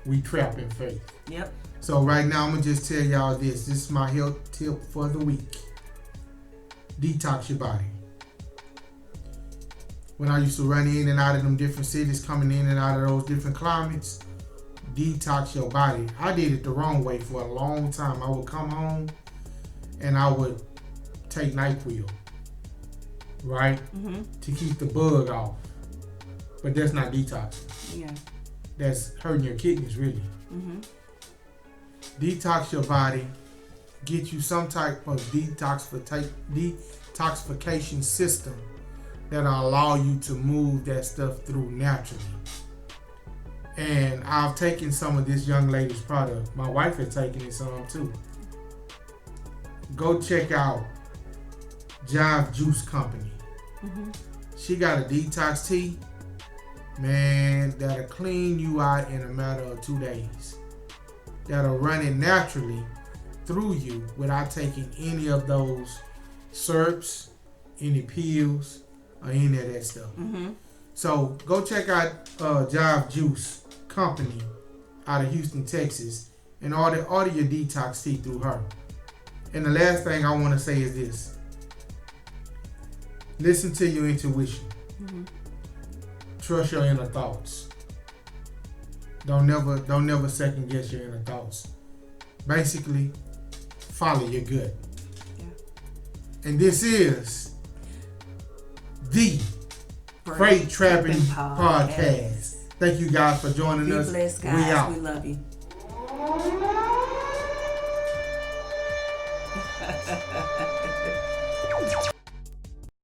We trap in faith. Yep. So right now I'm going to just tell y'all this. This is my health tip for the week. Detox your body. When I used to run in and out of them different cities, coming in and out of those different climates, detox your body. I did it the wrong way for a long time. I would come home and I would take NyQuil, right? Mm-hmm. To keep the bug off. But that's not detoxing. Yeah. That's hurting your kidneys, really. Mm-hmm. Detox your body. Get you some type of detoxification system that'll allow you to move that stuff through naturally. And I've taken some of this young lady's product. My wife has taken it some too. Go check out Jive Juice Company. Mm-hmm. She got a detox tea, man, that'll clean you out in a matter of 2 days. That'll run it naturally through you without taking any of those syrups, any pills, or any of that stuff. Mm-hmm. So go check out Jive Juice Company out of Houston, Texas, and order your detox tea through her. And the last thing I want to say is this. Listen to your intuition. Mm-hmm. Trust your inner thoughts. Don't never second guess your inner thoughts. Basically, follow your gut. And this is the Freight Trapping Podcast. Thank you guys for joining us. Be blessed, We guys. out. We love you.